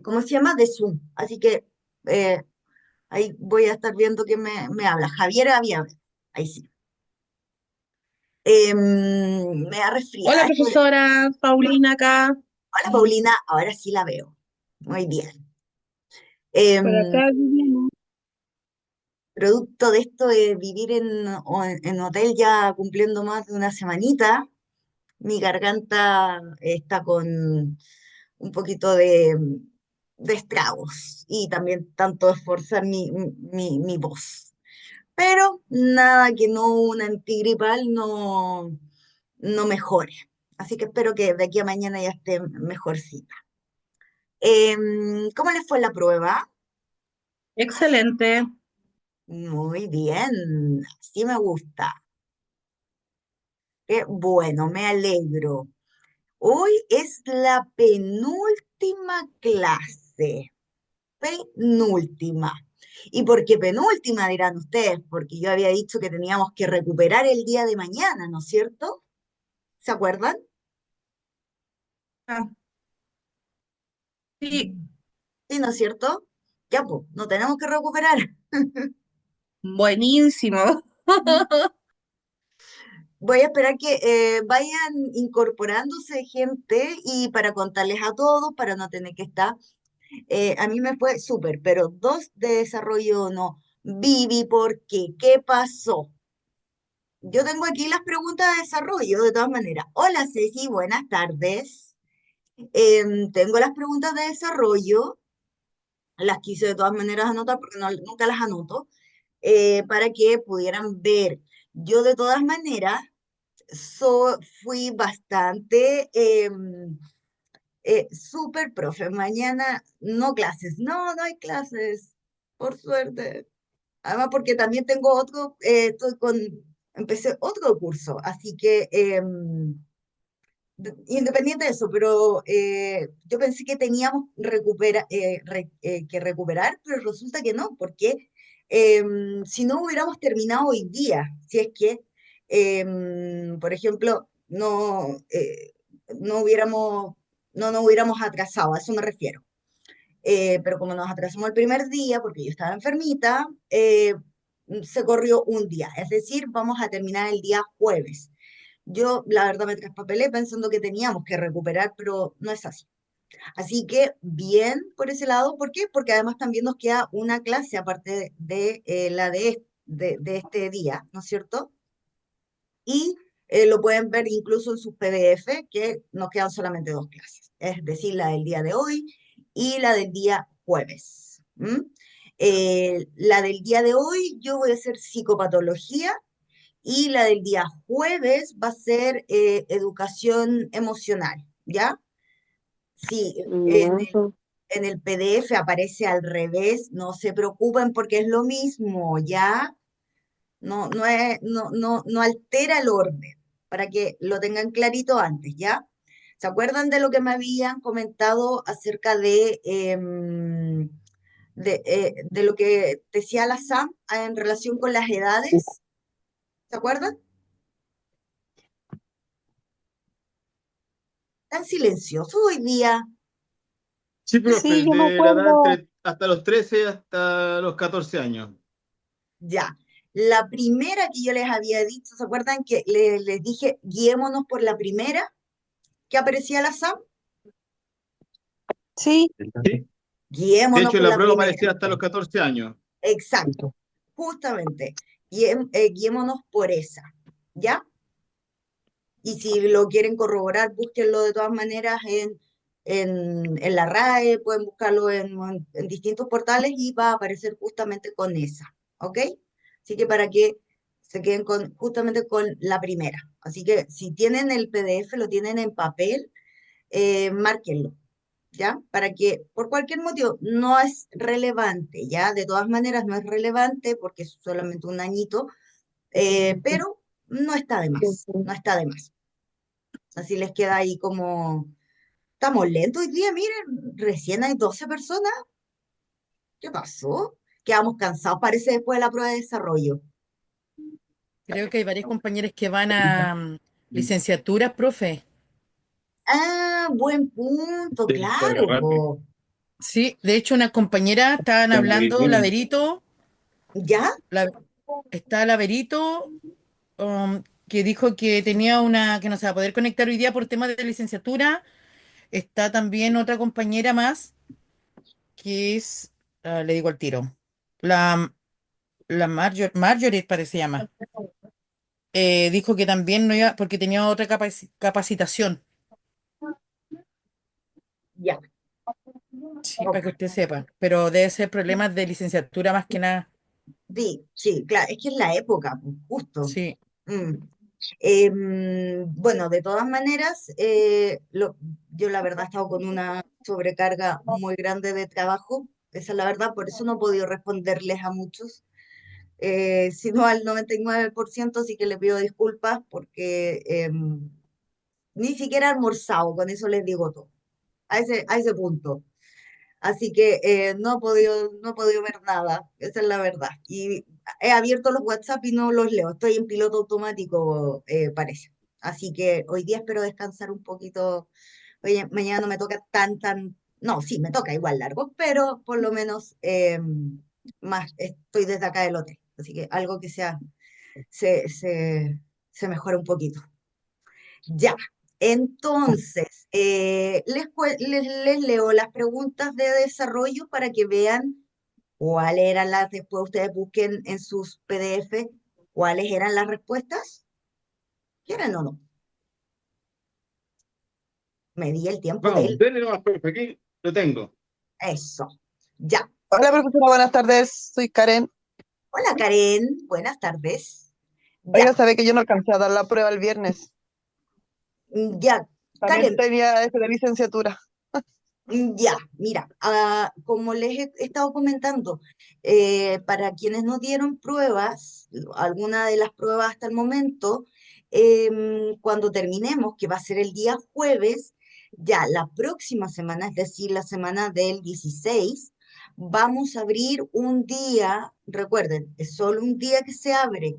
¿cómo se llama? De Zoom. Así que eh, ahí voy a estar viendo que me habla. Javier había, ahí sí. Me da Hola, resfriada. profesora Paulina acá. Hola Paulina, ahora sí la veo. Muy bien. Por Em, acá viviendo. Producto de esto de vivir en hotel ya cumpliendo más de una semanita, mi garganta está con un poquito de estragos y también tanto esforzar mi voz. Pero nada que no un antigripal no mejore. Así que espero que de aquí a mañana ya esté mejorcita. ¿Cómo les fue la prueba? Excelente. Muy bien, sí me gusta. Qué bueno, me alegro. Hoy es la penúltima clase, penúltima. ¿Y por qué penúltima, dirán ustedes? Porque yo había dicho que teníamos que recuperar el día de mañana, ¿no es cierto? ¿Se acuerdan? Ah, sí, Sí, ¿no es cierto? Ya, pues, no tenemos que recuperar. buenísimo. Voy a esperar que vayan incorporándose gente y para contarles a todos, para no tener que estar. A mí me fue súper, pero dos de desarrollo no. Vivi, ¿por qué? ¿Qué pasó? Yo tengo aquí las preguntas de desarrollo, de todas maneras. Hola Ceci, buenas tardes. Tengo las preguntas de desarrollo, las quise de todas maneras anotar porque nunca las anoto, para que pudieran ver. Yo de todas maneras fui bastante súper profe. Mañana no clases, no hay clases, por suerte. Además, porque también tengo otro, empecé otro curso, así que independiente de eso, pero yo pensé que teníamos que recuperar, pero resulta que no, porque si no hubiéramos terminado hoy día, si es que, por ejemplo, no hubiéramos, no nos hubiéramos atrasado, a eso me refiero. Pero como nos atrasamos el primer día, porque yo estaba enfermita, se corrió un día, es decir, vamos a terminar el día jueves. Yo, la verdad, me traspapelé pensando que teníamos que recuperar, pero no es así. Así que bien por ese lado, ¿por qué? Porque además también nos queda una clase aparte de la de este día, ¿no es cierto? Y lo pueden ver incluso en sus PDF, que nos quedan solamente dos clases, es decir, la del día de hoy y la del día jueves. ¿M? La del día de hoy yo voy a hacer psicopatología y la del día jueves va a ser educación emocional, ¿ya? Sí, Ya. en el PDF aparece al revés, no se preocupen porque es lo mismo, ¿ya? No altera el orden, para que lo tengan clarito antes, ¿ya? ¿Se acuerdan de lo que me habían comentado acerca de lo que decía la Sam en relación con las edades? ¿Se acuerdan? Tan silencioso hoy día. Sí, Sí, profe, yo me de la edad acuerdo. entre hasta los 13 hasta los 14 años. Ya. La primera que yo les había dicho, ¿se acuerdan que les dije guiémonos por la primera que aparecía la SAM? Sí, Sí. De Guiémonos hecho, en por la la prueba primera. aparecía hasta los 14 años. Exacto, justamente. Guiémonos por esa, ¿ya? Y si lo quieren corroborar, búsquenlo de todas maneras en la RAE, pueden buscarlo en distintos portales y va a aparecer justamente con esa, ¿ok? Así que para que se queden justamente con la primera. Así que si tienen el PDF, lo tienen en papel, márquenlo, ¿ya? Para que por cualquier motivo no es relevante, ¿ya? De todas maneras no es relevante porque es solamente un añito, pero no está de más, no está de más. Así les queda ahí como, estamos lentos hoy día, miren, recién hay 12 personas. ¿Qué pasó? Quedamos cansados, parece, después de la prueba de desarrollo. Creo que hay varios compañeros que van a licenciaturas, profe. Ah, buen punto, Sí, carga claro, rápido. po. Sí, de hecho, unas compañeras estaban hablando, Laverito, ¿Ya? la, está Laverito, que dijo que tenía una, que no se va a poder conectar hoy día por temas de licenciatura. Está también otra compañera más, que es, le digo al tiro, la, Marjorie parece se llama. Dijo que también no iba, porque tenía otra capacitación. Ya. Sí, para Ok. que usted sepa. Pero debe ser problemas de licenciatura más que nada. Sí, sí, claro, es que es la época, pues, justo. Sí, Mm. Bueno, de todas maneras, yo la verdad he estado con una sobrecarga muy grande de trabajo, esa es la verdad, por eso no he podido responderles a muchos, sino al 99%, así que le pido disculpas porque ni siquiera he almorzado, con eso les digo todo, a ese punto. Así que no he podido ver nada, esa es la verdad. Y he abierto los WhatsApp y no los leo, estoy en piloto automático, parece. Así que hoy día espero descansar un poquito. Oye, mañana no me toca no, sí, me toca igual largo, pero por lo menos más estoy desde acá del hotel. Así que algo que se mejora un poquito. Ya, entonces, les leo las preguntas de desarrollo para que vean cuáles eran después ustedes busquen en sus PDF cuáles eran las respuestas. ¿Quieren o no? Me di el tiempo de Vamos, él. denle nomás, profe, aquí lo tengo. Eso. Ya. Hola, profesora, buenas tardes. Soy Karen. Hola Karen, buenas tardes. Oiga, Ya, sabe que yo no alcancé a dar la prueba el viernes. ya. También Karen, tenía ese de licenciatura. Ya, mira, como les he estado comentando, para quienes no dieron pruebas, alguna de las pruebas hasta el momento, cuando terminemos, que va a ser el día jueves, ya la próxima semana, es decir, la semana del 16, vamos a abrir un día, recuerden, es solo un día que se abre,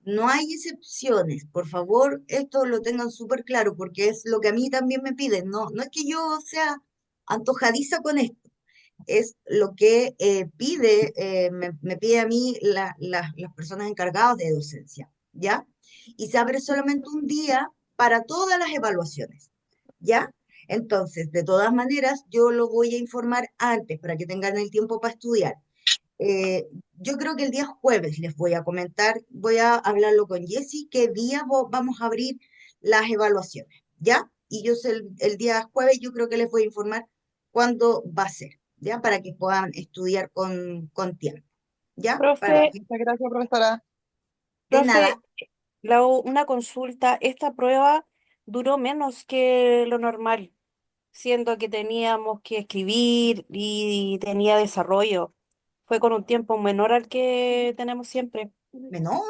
no hay excepciones, por favor, esto lo tengan súper claro, porque es lo que a mí también me piden, no es que yo sea antojadiza con esto. Es lo que me pide a mí las personas encargadas de docencia, ¿ya? Y se abre solamente un día para todas las evaluaciones, ¿ya? Entonces, de todas maneras, yo lo voy a informar antes para que tengan el tiempo para estudiar. Yo creo que el día jueves les voy a comentar, voy a hablarlo con Jessy, qué día vamos a abrir las evaluaciones, ¿ya? Y yo sé el día jueves, yo creo que les voy a informar cuándo va a ser, ¿ya? Para que puedan estudiar con tiempo, ¿ya? Profe, Muchas gracias, profesora. De nada, profe, una consulta. Esta prueba duró menos que lo normal, siendo que teníamos que escribir y tenía desarrollo. Fue con un tiempo menor al que tenemos siempre. menor,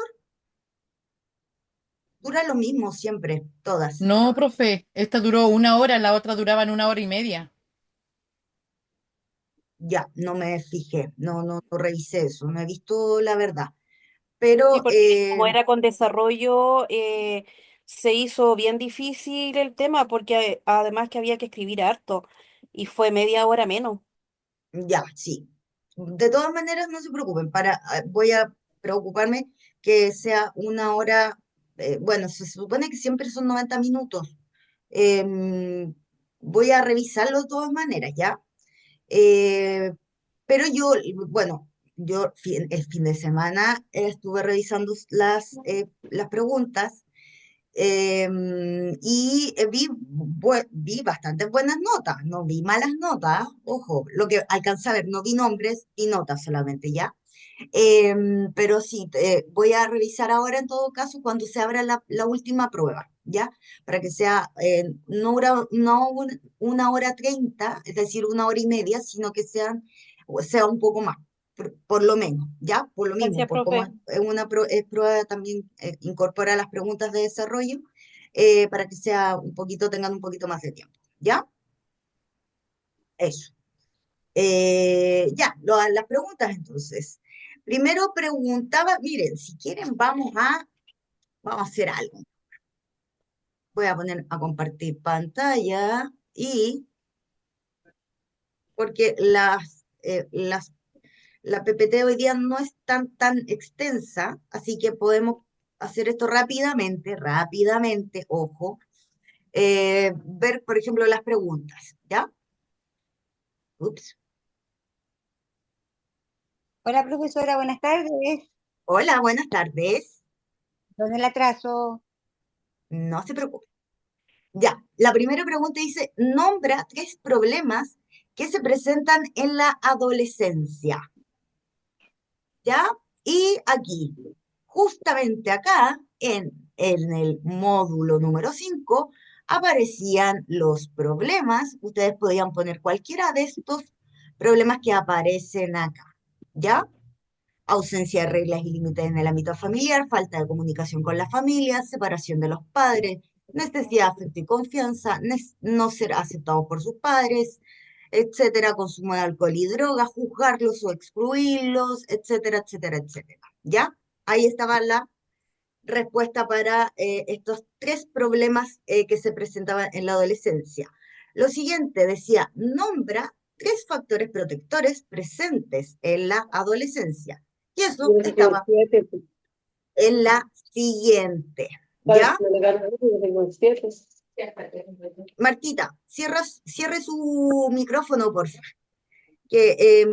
dura lo mismo siempre, todas. no, profe, esta duró una hora, la otra duraba en una hora y media. Ya, no me fijé, no revisé eso, no he visto la verdad. Sí, Pero porque como era con desarrollo, se hizo bien difícil el tema, porque además que había que escribir harto y fue media hora menos. ya, sí. De todas maneras, no se preocupen, voy a preocuparme que sea una hora, bueno, se supone que siempre son 90 minutos. Em, Voy a revisarlo de todas maneras, ¿ya? Eh, pero yo, bueno, el fin de semana estuve revisando las preguntas vi bastantes buenas notas, no vi malas notas, ojo, lo que alcancé a ver, no vi nombres, vi notas solamente, ¿ya? Pero sí, voy a revisar ahora en todo caso cuando se abra la última prueba, ¿ya? Para que sea no una hora 30, es decir, una hora y media, sino que sea un poco más, por lo menos, ¿ya? Por lo mismo, Gracias, por como es profe. es prueba también incorpora las preguntas de desarrollo, para que tengan un poquito más de tiempo, ¿ya? Eso. Ya, las preguntas entonces. Primero preguntaba, miren, si quieren vamos a hacer algo. Voy a poner a compartir pantalla y porque la PPT hoy día no es tan extensa, así que podemos hacer esto rápidamente, ojo, ver, por ejemplo, las preguntas, ¿ya? Ups. Hola, profesora, buenas tardes. Hola, buenas tardes. ¿Dónde el atraso? No se preocupe. Ya, la primera pregunta dice, nombra 3 problemas que se presentan en la adolescencia, ¿ya? Y aquí, justamente acá, en el módulo número 5, aparecían los problemas. Ustedes podían poner cualquiera de estos problemas que aparecen acá, ¿ya? Ausencia de reglas y límites en el ámbito familiar, falta de comunicación con la familia, separación de los padres, necesidad de afecto y confianza, no ser aceptados por sus padres, etcétera, consumo de alcohol y drogas, juzgarlos o excluirlos, etcétera, etcétera, etcétera. ¿Ya? Ahí estaba la respuesta para estos 3 problemas que se presentaban en la adolescencia. Lo siguiente decía, nombra 3 factores protectores presentes en la adolescencia. Y eso estaba en la siguiente, ¿ya? Martita, cierre su micrófono, por favor, que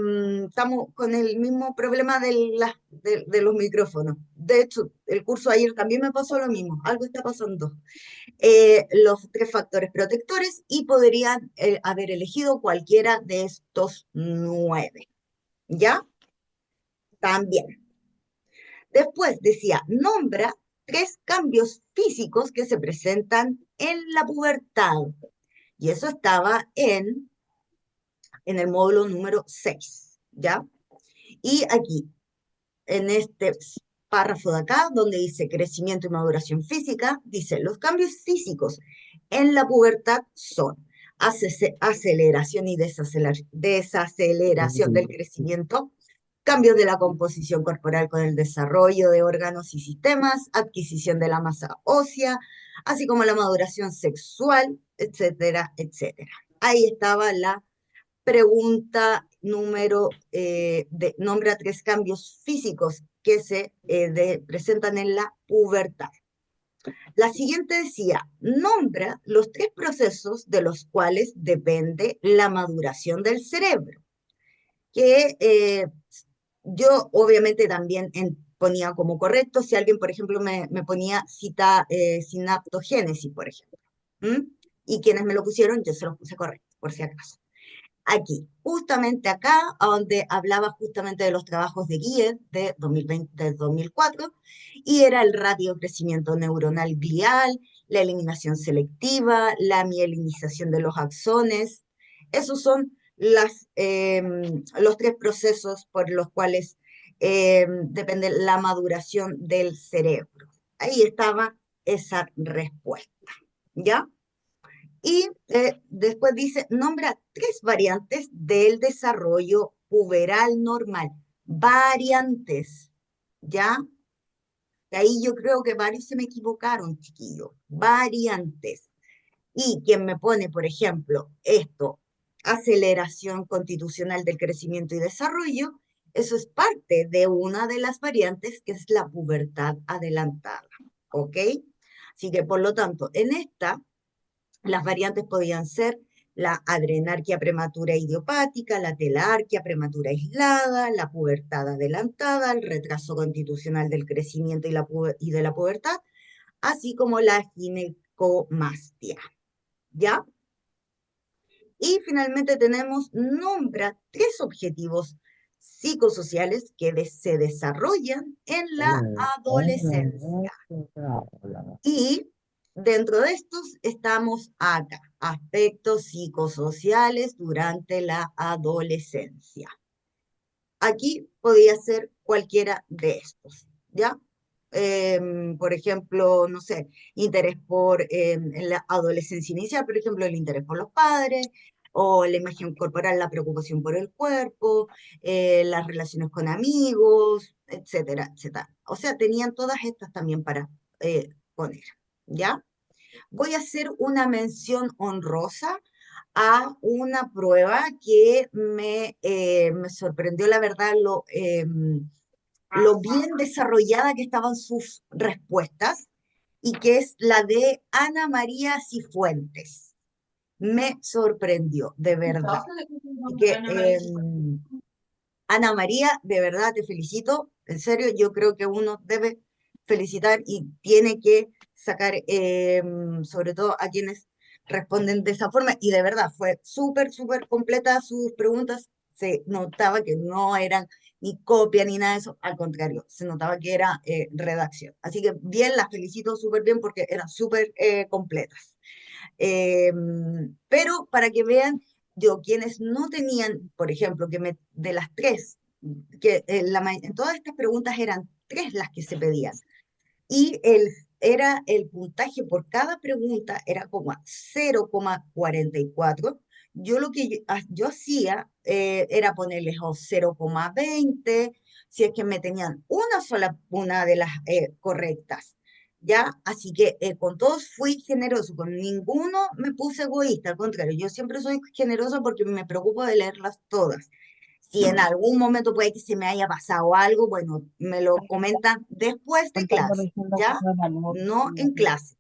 estamos con el mismo problema de los micrófonos. De hecho, el curso ayer también me pasó lo mismo, algo está pasando. Los 3 factores protectores y podrían haber elegido cualquiera de estos 9, ¿ya? También. Después decía, nombra 3 cambios físicos que se presentan en la pubertad. Y eso estaba en el módulo número 6, ¿ya? Y aquí, en este párrafo de acá, donde dice crecimiento y maduración física, dice, los cambios físicos en la pubertad son aceleración y desaceleración del crecimiento, cambios de la composición corporal con el desarrollo de órganos y sistemas, adquisición de la masa ósea, así como la maduración sexual, etcétera, etcétera. Ahí estaba la pregunta número nombra 3 cambios físicos que se presentan en la pubertad. La siguiente decía, nombra los 3 procesos de los cuales depende la maduración del cerebro, que yo obviamente también ponía como correcto si alguien, por ejemplo, me ponía sinaptogénesis, por ejemplo. Y quienes me lo pusieron, yo se los puse correcto, por si acaso. Aquí, justamente acá, donde hablaba justamente de los trabajos de Guille de 2020-2004, y era el radiocrecimiento neuronal glial, la eliminación selectiva, la mielinización de los axones. Esos son los 3 procesos por los cuales depende la maduración del cerebro. Ahí estaba esa respuesta, ¿ya? Y después dice, nombra 3 variantes del desarrollo puberal normal. Variantes, ¿ya? De ahí yo creo que varios se me equivocaron, chiquillos. Variantes. Y quien me pone, por ejemplo, esto, aceleración constitucional del crecimiento y desarrollo, eso es parte de una de las variantes que es la pubertad adelantada, ¿ok? Así que, por lo tanto, en esta las variantes podían ser la adrenarquia prematura idiopática, la telarquia prematura aislada, la pubertad adelantada, el retraso constitucional del crecimiento y de la pubertad, así como la ginecomastia, ¿ya? Y finalmente tenemos, nombra 3 objetivos psicosociales que se desarrollan en la adolescencia. Y dentro de estos estamos acá, aspectos psicosociales durante la adolescencia. Aquí podía ser cualquiera de estos, ¿ya? Por ejemplo, no sé, interés por en la adolescencia inicial, por ejemplo, el interés por los padres, o la imagen corporal, la preocupación por el cuerpo, las relaciones con amigos, etcétera, etcétera. O sea, tenían todas estas también para poner, ¿ya? Voy a hacer una mención honrosa a una prueba que me sorprendió, la verdad, lo bien desarrollada que estaban sus respuestas, y que es la de Ana María Cifuentes. Me sorprendió, de verdad. Así que, Ana María, de verdad te felicito. En serio, yo creo que uno debe felicitar y tiene que sacar, sobre todo a quienes responden de esa forma. Y de verdad, fue súper, súper completa sus preguntas. Se notaba que no eran ni copia ni nada de eso. Al contrario, se notaba que era redacción. Así que bien, las felicito súper bien porque eran súper completas. Eh, pero para que vean, yo, quienes no tenían, por ejemplo, de las tres, que en todas estas preguntas eran tres las que se pedían, y era el puntaje por cada pregunta era como a 0,44. Yo lo que yo hacía era ponerles o 0,20 si es que me tenían una de las correctas. ¿Ya? Así que con todos fui generoso, con ninguno me puse egoísta, al contrario, yo siempre soy generosa porque me preocupo de leerlas todas. Si en algún momento puede que se me haya pasado algo, bueno, me lo comentan después de clase, ¿ya? No en clase.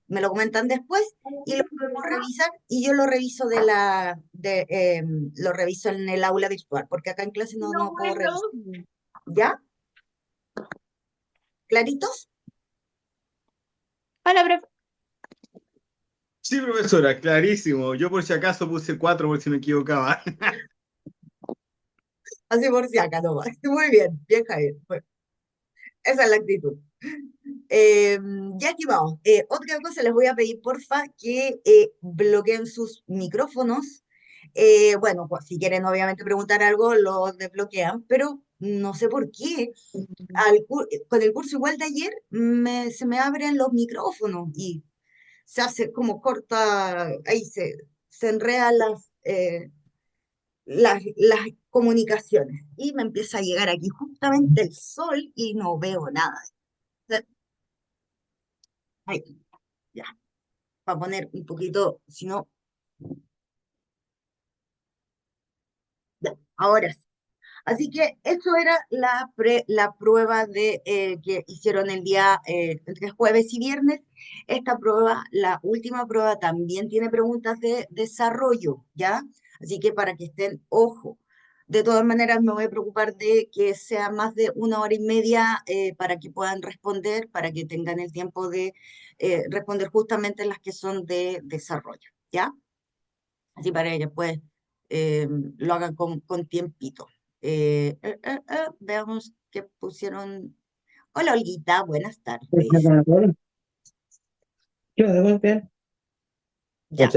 Me lo comentan después y lo podemos revisar, y yo lo reviso lo reviso en el aula virtual, porque acá en clase no puedo revisar. ¿Ya? ¿Claritos? Hola, profe. Sí, profesora, clarísimo. Yo por si acaso puse 4 por si me equivocaba. Así por si acá nomás. Muy bien, bien, Javier. Bueno, esa es la actitud. Eh, ya aquí vamos. Otra cosa, les voy a pedir, porfa, que bloqueen sus micrófonos. Bueno, pues, si quieren obviamente preguntar algo, lo desbloquean, pero no sé por qué. Con el curso igual de ayer se me abren los micrófonos y se hace como corta, ahí se enredan las comunicaciones. Y me empieza a llegar aquí justamente el sol y no veo nada. Ahí, ya. Para poner un poquito, si no, ya, ahora sí. Así que eso era la prueba que hicieron el día entre jueves y viernes. Esta prueba, la última prueba, también tiene preguntas de desarrollo, ¿ya? Así que para que estén, ojo. De todas maneras, me voy a preocupar de que sea más de 1 hora y media para que puedan responder, para que tengan el tiempo de responder justamente las que son de desarrollo, ¿ya? Así para que después lo hagan con tiempito. Veamos qué pusieron. Hola, Olguita, buenas tardes. Yo debo ver. Ya,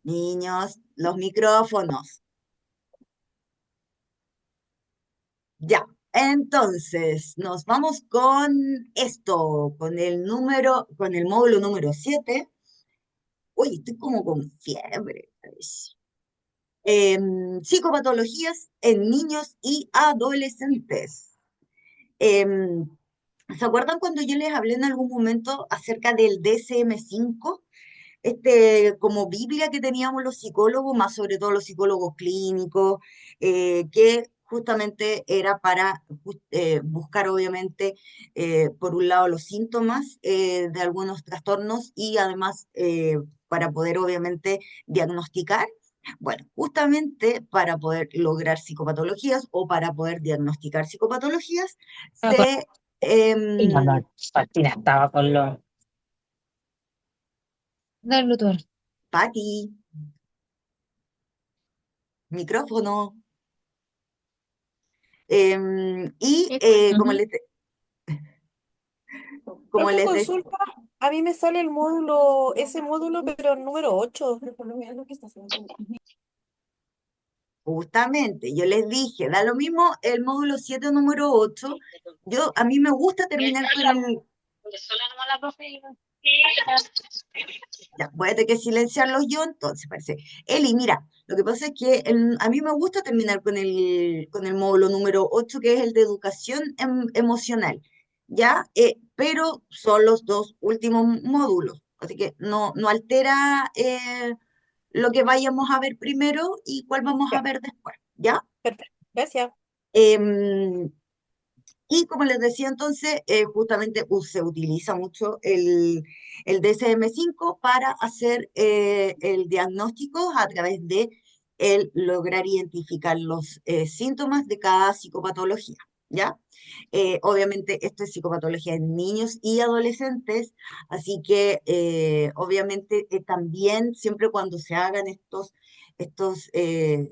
niños, los micrófonos. Ya, entonces nos vamos con esto, con el módulo número 7. Uy, estoy como con fiebre. Psicopatologías en niños y adolescentes. Em, ¿Se acuerdan cuando yo les hablé en algún momento acerca del DSM-5? Como Biblia que teníamos los psicólogos, más sobre todo los psicólogos clínicos, que justamente era para buscar, obviamente, por un lado los síntomas de algunos trastornos y además para poder, obviamente, diagnosticar. Bueno, justamente para poder lograr psicopatologías o para poder diagnosticar psicopatologías, se... Y no, em, no, Martina estaba con los... Del Bluetooth. Pati, micrófono. Y como Profe, les decía, consulta, a mí me sale ese módulo, pero el número 8. justamente, yo les dije, da lo mismo el módulo 7 o número 8. A mí me gusta terminar con el... Ya, voy a tener que silenciarlos yo, entonces parece. Eli, mira, lo que pasa es que a mí me gusta terminar con el módulo número 8, que es el de educación emocional, ¿ya? Pero son los dos últimos módulos, así que no altera lo que vayamos a ver primero y cuál vamos a Ya, ver después, ¿ya? perfecto. Gracias. Em, y como les decía entonces, justamente se utiliza mucho el DSM-5 para hacer el diagnóstico a través de el lograr identificar los síntomas de cada psicopatología, ¿ya? Obviamente esto es psicopatología en niños y adolescentes, así que obviamente también siempre cuando se hagan estos, eh,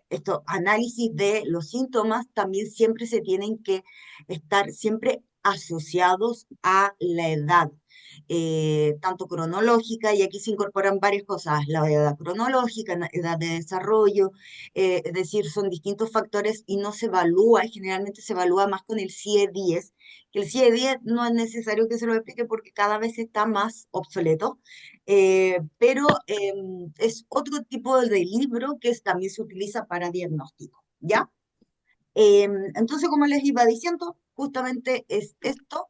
estos análisis de los síntomas, también siempre se tienen que estar siempre asociados a la edad, tanto cronológica, y aquí se incorporan varias cosas, la edad cronológica, la edad de desarrollo, es decir, son distintos factores y no se evalúa, y generalmente se evalúa más con el CIE-10, que el CIE-10 no es necesario que se lo explique porque cada vez está más obsoleto, pero es otro tipo de libro que también se utiliza para diagnóstico, ¿ya? Entonces, como les iba diciendo, justamente es esto.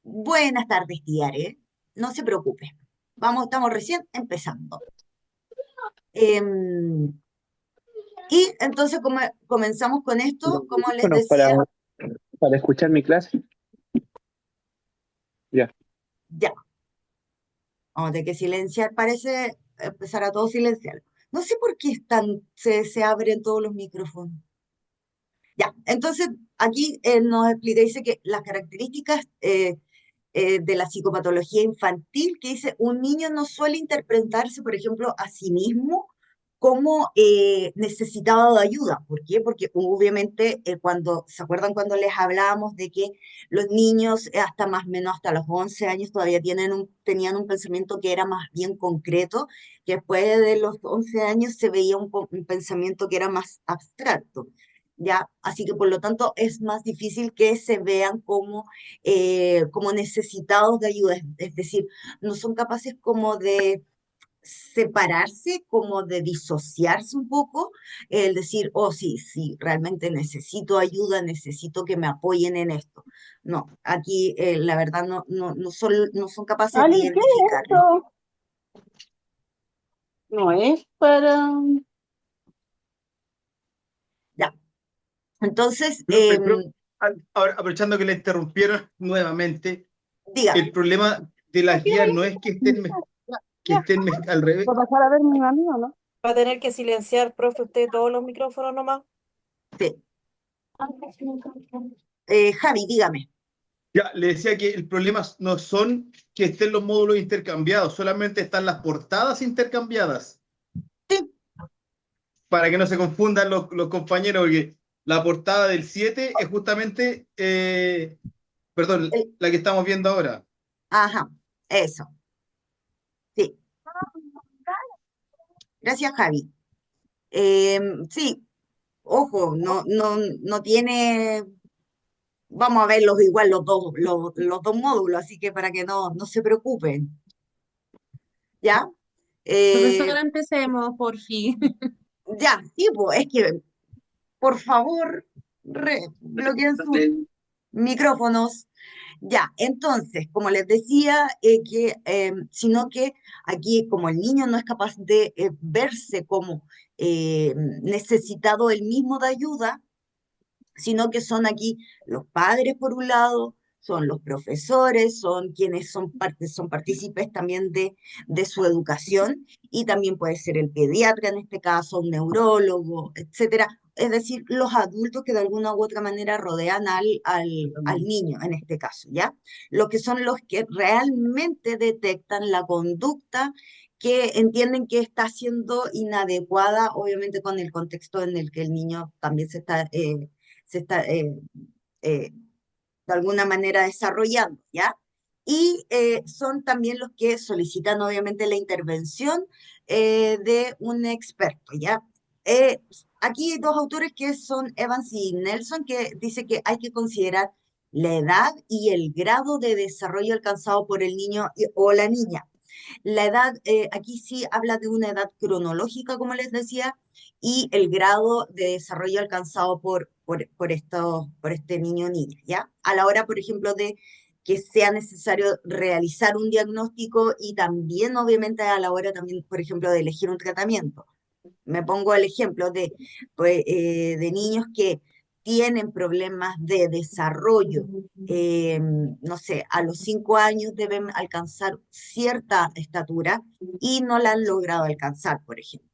Buenas tardes, Tiare. No se preocupe. Vamos, estamos recién empezando. Em, y entonces, como comenzamos con esto, como les Bueno, decía, para escuchar mi clase. Ya. ya, vamos a tener que silenciar, parece empezar a todos silenciar. No sé por qué se abren todos los micrófonos. Ya, entonces aquí nos explica, dice que las características de la psicopatología infantil, que dice, un niño no suele interpretarse, por ejemplo, a sí mismo como necesitado de ayuda. ¿Por qué? Porque obviamente cuando, ¿se acuerdan cuando les hablábamos de que los niños hasta más o menos hasta los 11 años todavía tenían un pensamiento que era más bien concreto, que después de los 11 años se veía un pensamiento que era más abstracto? ¿Ya? Así que por lo tanto es más difícil que se vean como necesitados de ayuda, es decir, no son capaces como de separarse, como de disociarse un poco, el decir, oh sí, sí, realmente necesito ayuda, necesito que me apoyen en esto. No, aquí la verdad no son capaces de Ali, ¿qué es identificarlo. esto? No es para... Ya, entonces, Ahora, aprovechando que le interrumpieron nuevamente, dígame, el problema de las guías no es que estén al revés. ¿Puedo pasar a ver mi amigo, no? Va a tener que silenciar, profe, usted todos los micrófonos nomás. sí. Javi, dígame. Ya, le decía que el problema no son que estén los módulos intercambiados, solamente están las portadas intercambiadas. Sí. Para que no se confundan los compañeros, porque la portada del 7 es justamente, perdón, el- la que estamos viendo ahora. ajá, eso, sí. Gracias, Javi. Sí, ojo, no tiene, vamos a verlos igual los dos módulos, así que para que no se preocupen, ¿ya? Eh, Profesora, empecemos, por fin. ya, sí, pues, es que, por favor, bloqueen sus micrófonos. Ya, entonces, como les decía, sino que aquí, como el niño no es capaz de verse como necesitado él mismo de ayuda, sino que son aquí los padres por un lado, son los profesores, son quienes son partícipes también de su educación, y también puede ser el pediatra en este caso, un neurólogo, etcétera. Es decir, los adultos que de alguna u otra manera rodean al niño en este caso, ¿ya? Los que son los que realmente detectan la conducta que entienden que está siendo inadecuada, obviamente con el contexto en el que el niño también se está eh, de alguna manera desarrollando, ¿ya? Y son también los que solicitan obviamente la intervención de un experto, ¿ya? Eh, Aquí hay dos autores que son Evans y Nelson, que dice que hay que considerar la edad y el grado de desarrollo alcanzado por el niño o la niña. La edad, aquí sí habla de una edad cronológica, como les decía, y el grado de desarrollo alcanzado por este niño o niña, ¿ya? A la hora, por ejemplo, de que sea necesario realizar un diagnóstico y también, obviamente, a la hora también, por ejemplo, de elegir un tratamiento. Me pongo el ejemplo pues, de niños que tienen problemas de desarrollo. No sé, a los 5 años deben alcanzar cierta estatura y no la han logrado alcanzar, por ejemplo.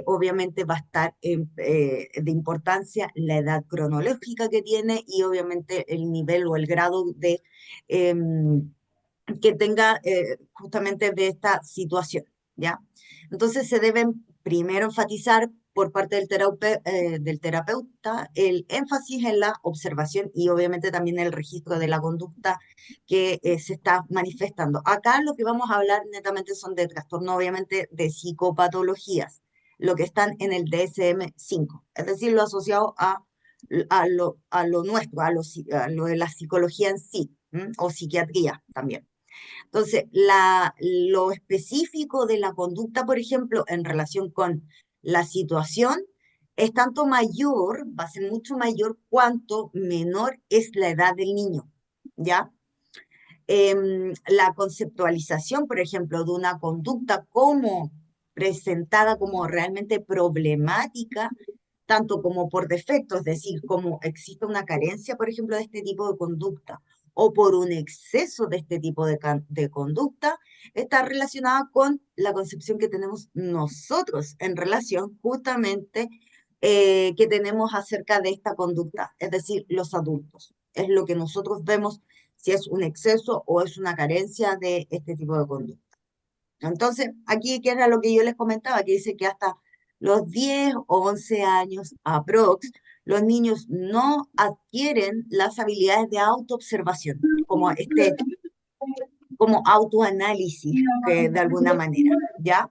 Obviamente va a estar de importancia la edad cronológica que tiene y obviamente el nivel o el grado de que tenga justamente de esta situación, ¿ya? Entonces se deben primero enfatizar por parte del terapeuta el énfasis en la observación y obviamente también el registro de la conducta que se está manifestando. Acá lo que vamos a hablar netamente son de trastorno, obviamente, de psicopatologías, lo que están en el DSM-5, es decir, lo asociado a lo nuestro, a lo de la psicología en sí, o psiquiatría también. Entonces, lo específico de la conducta, por ejemplo, en relación con la situación, es tanto mayor, va a ser mucho mayor cuanto menor es la edad del niño, ¿ya? La conceptualización, por ejemplo, de una conducta como presentada como realmente problemática, tanto como por defecto, es decir, como existe una carencia, por ejemplo, de este tipo de conducta, o por un exceso de este tipo de conducta, está relacionada con la concepción que tenemos nosotros en relación justamente que tenemos acerca de esta conducta, es decir, los adultos. Es lo que nosotros vemos si es un exceso o es una carencia de este tipo de conducta. Entonces, aquí, ¿qué era lo que yo les comentaba? Que dice que hasta los 10 o 11 años aprox, los niños no adquieren las habilidades de autoobservación, como autoanálisis, que de alguna manera, ¿ya?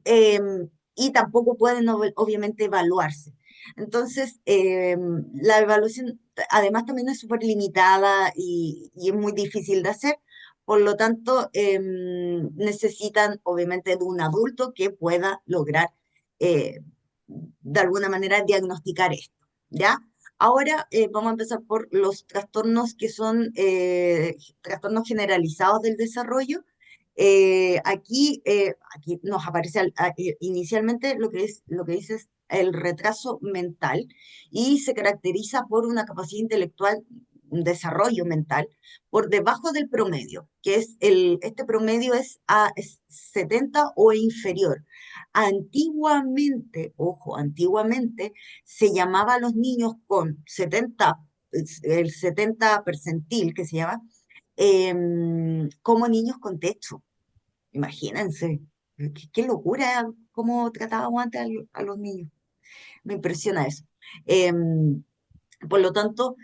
Em, y tampoco pueden obviamente evaluarse. Entonces, la evaluación además también es súper limitada y es muy difícil de hacer, por lo tanto, necesitan obviamente de un adulto que pueda lograr eh, de alguna manera diagnosticar esto, ¿ya? Ahora vamos a empezar por los trastornos que son trastornos generalizados del desarrollo. Aquí nos aparece inicialmente lo que dice es el retraso mental y se caracteriza por una capacidad intelectual, un desarrollo mental por debajo del promedio, que es este promedio es 70 o inferior. Antiguamente, ojo, antiguamente se llamaba a los niños con 70, el 70 percentil que se llama, como niños con techo. Imagínense, qué locura cómo tratábamos antes a los niños. Me impresiona eso. Em, por lo tanto,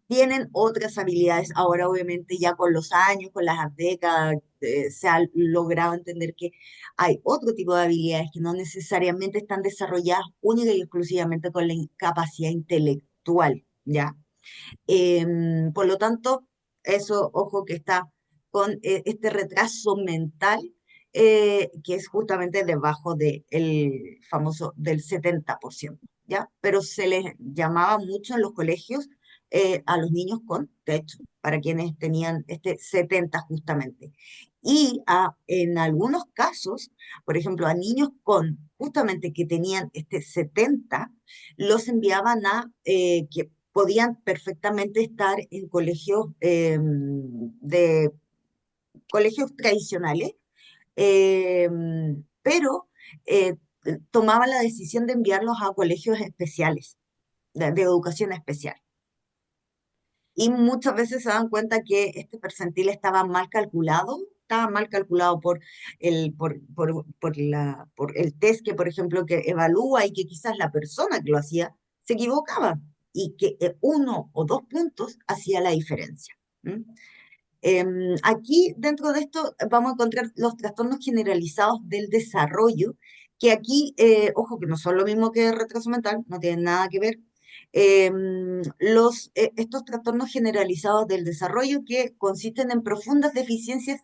tienen otras habilidades. Ahora, obviamente, ya con los años, con las décadas, se ha logrado entender que hay otro tipo de habilidades que no necesariamente están desarrolladas única y exclusivamente con la capacidad intelectual, ¿ya? Por lo tanto, eso, ojo, que está con este retraso mental, que es justamente debajo del famoso del 70%, ¿ya? Pero se les llamaba mucho en los colegios a los niños con techo, para quienes tenían este 70 justamente. Y en algunos casos, por ejemplo, a niños con justamente que tenían este 70, los enviaban que podían perfectamente estar en colegios colegios tradicionales, eh, pero eh, tomaban la decisión de enviarlos a colegios especiales, de educación especial. Y muchas veces se dan cuenta que este percentil estaba mal calculado por el test que, por ejemplo, que evalúa y que quizás la persona que lo hacía se equivocaba y que 1 o 2 puntos hacía la diferencia. Aquí, dentro de esto, vamos a encontrar los trastornos generalizados del desarrollo, que aquí, ojo, que no son lo mismo que retraso mental, no tienen nada que ver. Estos trastornos generalizados del desarrollo que consisten en profundas deficiencias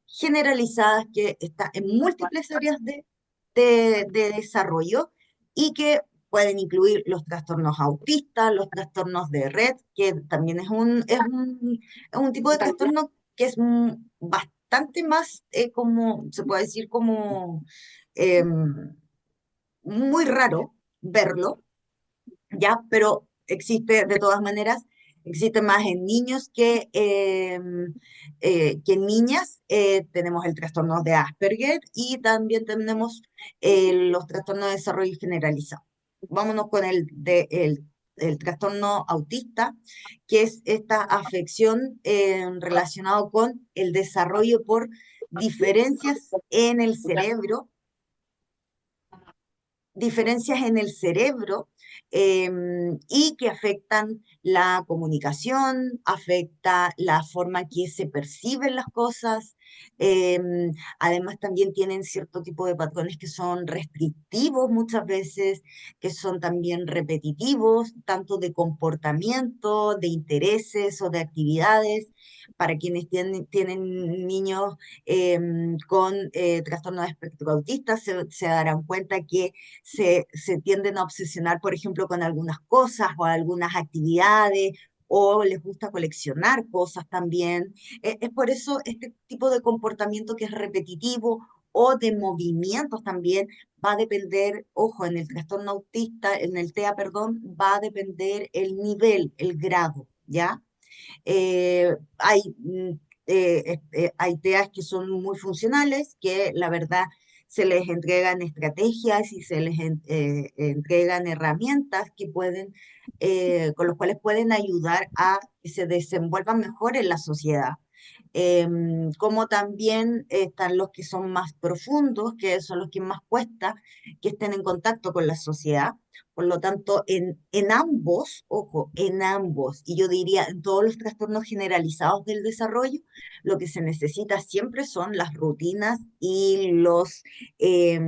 generalizadas que están en múltiples áreas de desarrollo y que pueden incluir los trastornos autistas, los trastornos de Rett, que también es un tipo de trastorno que es bastante más, como, se puede decir, como muy raro verlo, ¿ya? Pero existe de todas maneras, existe más en niños que en niñas. Tenemos el trastorno de Asperger y también tenemos los trastornos de desarrollo generalizado. Vámonos con el trastorno autista, que es esta afección relacionada con el desarrollo por diferencias en el cerebro, y que afectan la comunicación, afecta la forma que se perciben las cosas. Además también tienen cierto tipo de patrones que son restrictivos muchas veces, que son también repetitivos, tanto de comportamiento, de intereses o de actividades. Para quienes tienen niños con trastorno de espectro autista, se darán cuenta que se tienden a obsesionar, por ejemplo, con algunas cosas o algunas actividades, o les gusta coleccionar cosas también. Es por eso este tipo de comportamiento que es repetitivo o de movimientos también va a depender, ojo, en el trastorno autista, en el TEA, perdón, va a depender el nivel, el grado, ¿ya? Hay TEAs que son muy funcionales, que la verdad se les entregan estrategias y se les entregan herramientas que con los cuales pueden ayudar a que se desenvuelvan mejor en la sociedad. Como también están los que son más profundos, que son los que más cuesta que estén en contacto con la sociedad. Por lo tanto, en ambos, ojo, en ambos, y yo diría en todos los trastornos generalizados del desarrollo, lo que se necesita siempre son las rutinas y que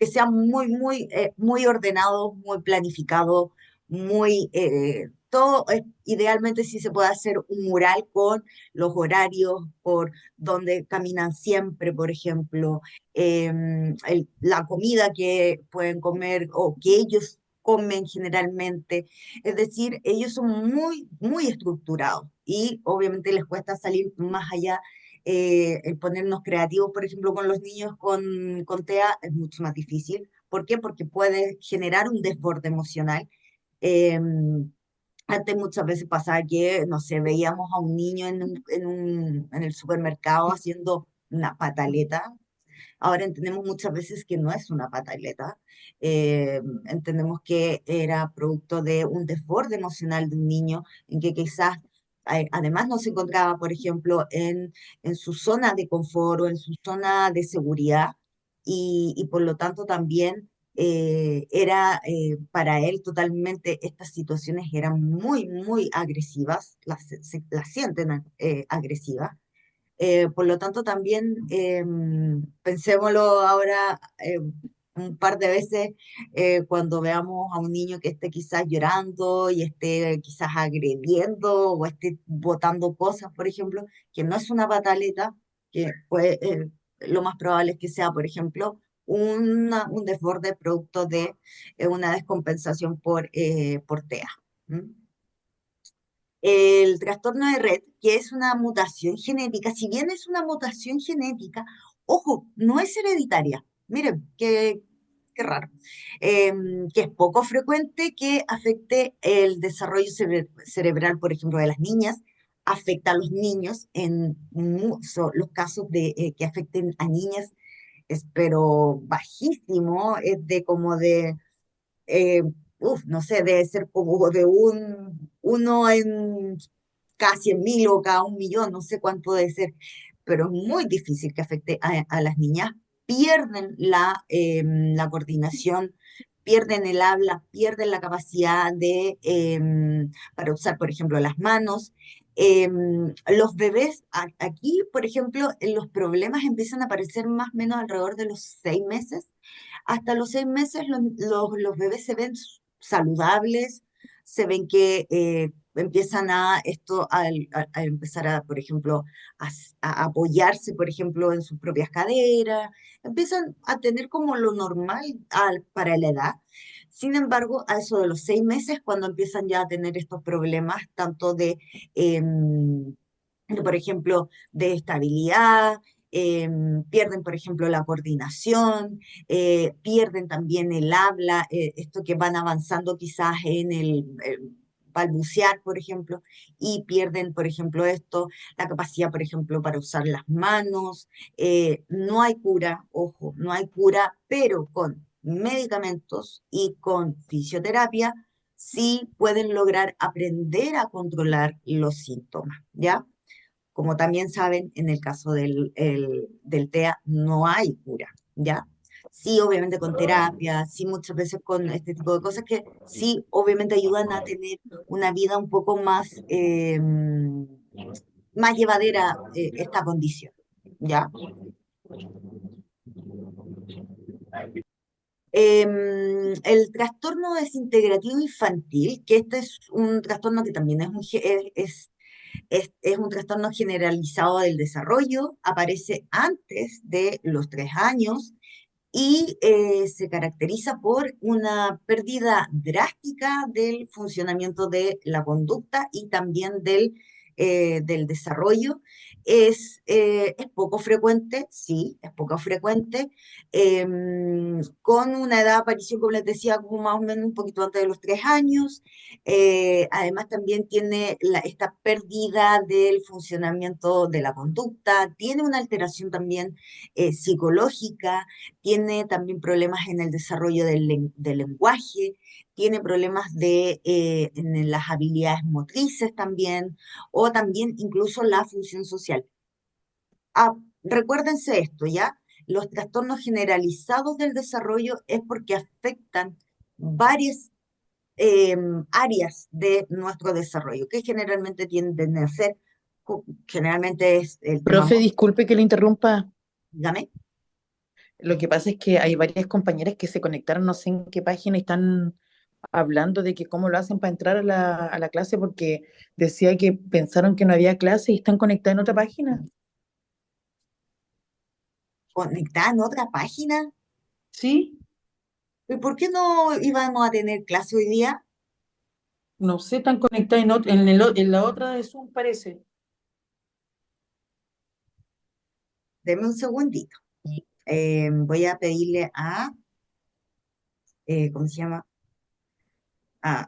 sean muy ordenados, muy planificados, todo, idealmente sí se puede hacer un mural con los horarios, por donde caminan siempre, por ejemplo, la comida que pueden comer o que ellos comen generalmente. Es decir, ellos son muy estructurados y obviamente les cuesta salir más allá. El ponernos creativos, por ejemplo, con los niños con TEA es mucho más difícil. ¿Por qué? Porque puede generar un desborde emocional. Eh, Antes muchas veces pasaba que, no sé, veíamos a un niño en el supermercado haciendo una pataleta. Ahora entendemos muchas veces que no es una pataleta. Entendemos que era producto de un desborde emocional de un niño en que quizás además no se encontraba, por ejemplo, en su zona de confort o en su zona de seguridad, y por lo tanto también era para él totalmente, estas situaciones eran muy agresivas, las sienten agresivas. Por lo tanto, también pensémoslo ahora un par de veces cuando veamos a un niño que esté quizás llorando y esté quizás agrediendo o esté botando cosas, por ejemplo, que no es una pataleta, que lo más probable es que sea, por ejemplo, un desborde producto de una descompensación por TEA. ¿M? El trastorno de Rett, que es una mutación genética, si bien es una mutación genética, ojo, no es hereditaria. Miren, qué raro. Que es poco frecuente que afecte el desarrollo cerebral, por ejemplo, de las niñas, afecta a los niños los casos que afecten a niñas, es pero bajísimo, es de como de eh, no sé, debe ser como de uno en casi en 1000 o cada 1 millón, no sé cuánto debe ser, pero es muy difícil que afecte a las niñas. Pierden la coordinación, pierden el habla, pierden la capacidad para usar, por ejemplo, las manos. Los bebés, aquí, por ejemplo, los problemas empiezan a aparecer más o menos alrededor de los 6 meses. Hasta los 6 meses los bebés se ven saludables, se ven que empiezan a empezar a, por ejemplo, a apoyarse, por ejemplo, en sus propias caderas, empiezan a tener como lo normal para la edad. Sin embargo, a eso de los 6 meses, cuando empiezan ya a tener estos problemas, tanto por ejemplo, de estabilidad, pierden, por ejemplo, la coordinación, pierden también el habla, esto que van avanzando quizás en el balbucear, por ejemplo, y pierden, por ejemplo, la capacidad, por ejemplo, para usar las manos. No hay cura, ojo, no hay cura, pero con medicamentos y con fisioterapia sí pueden lograr aprender a controlar los síntomas, ¿ya? Como también saben, en el caso del TEA no hay cura, ¿ya? Sí, obviamente con terapia, sí, muchas veces con este tipo de cosas que sí, obviamente ayudan a tener una vida un poco más llevadera, esta condición, ¿ya? El trastorno desintegrativo infantil, que este es un trastorno que también es un trastorno generalizado del desarrollo, aparece antes de los 3 años y se caracteriza por una pérdida drástica del funcionamiento de la conducta y también del desarrollo. Es poco frecuente, sí, es poco frecuente, con una edad de aparición, como les decía, como más o menos un poquito antes de los 3 años. Además, también tiene esta pérdida del funcionamiento de la conducta, tiene una alteración también psicológica, tiene también problemas en el desarrollo del lenguaje, tiene problemas en las habilidades motrices también, o también incluso la función social. Ah, recuérdense esto, ¿ya? Los trastornos generalizados del desarrollo es porque afectan varias áreas de nuestro desarrollo, que generalmente tienden a ser, generalmente es el tema Profe, disculpe que le interrumpa. dígame. Lo que pasa es que hay varias compañeras que se conectaron, no sé en qué página, y están hablando de que cómo lo hacen para entrar a la clase porque decía que pensaron que no había clase y están conectadas en otra página. Conectada en otra página. Sí, ¿Y por qué no íbamos a tener clase hoy día? no sé, están conectadas en la otra de Zoom, parece. Deme un segundito. Voy a pedirle ¿cómo se llama? A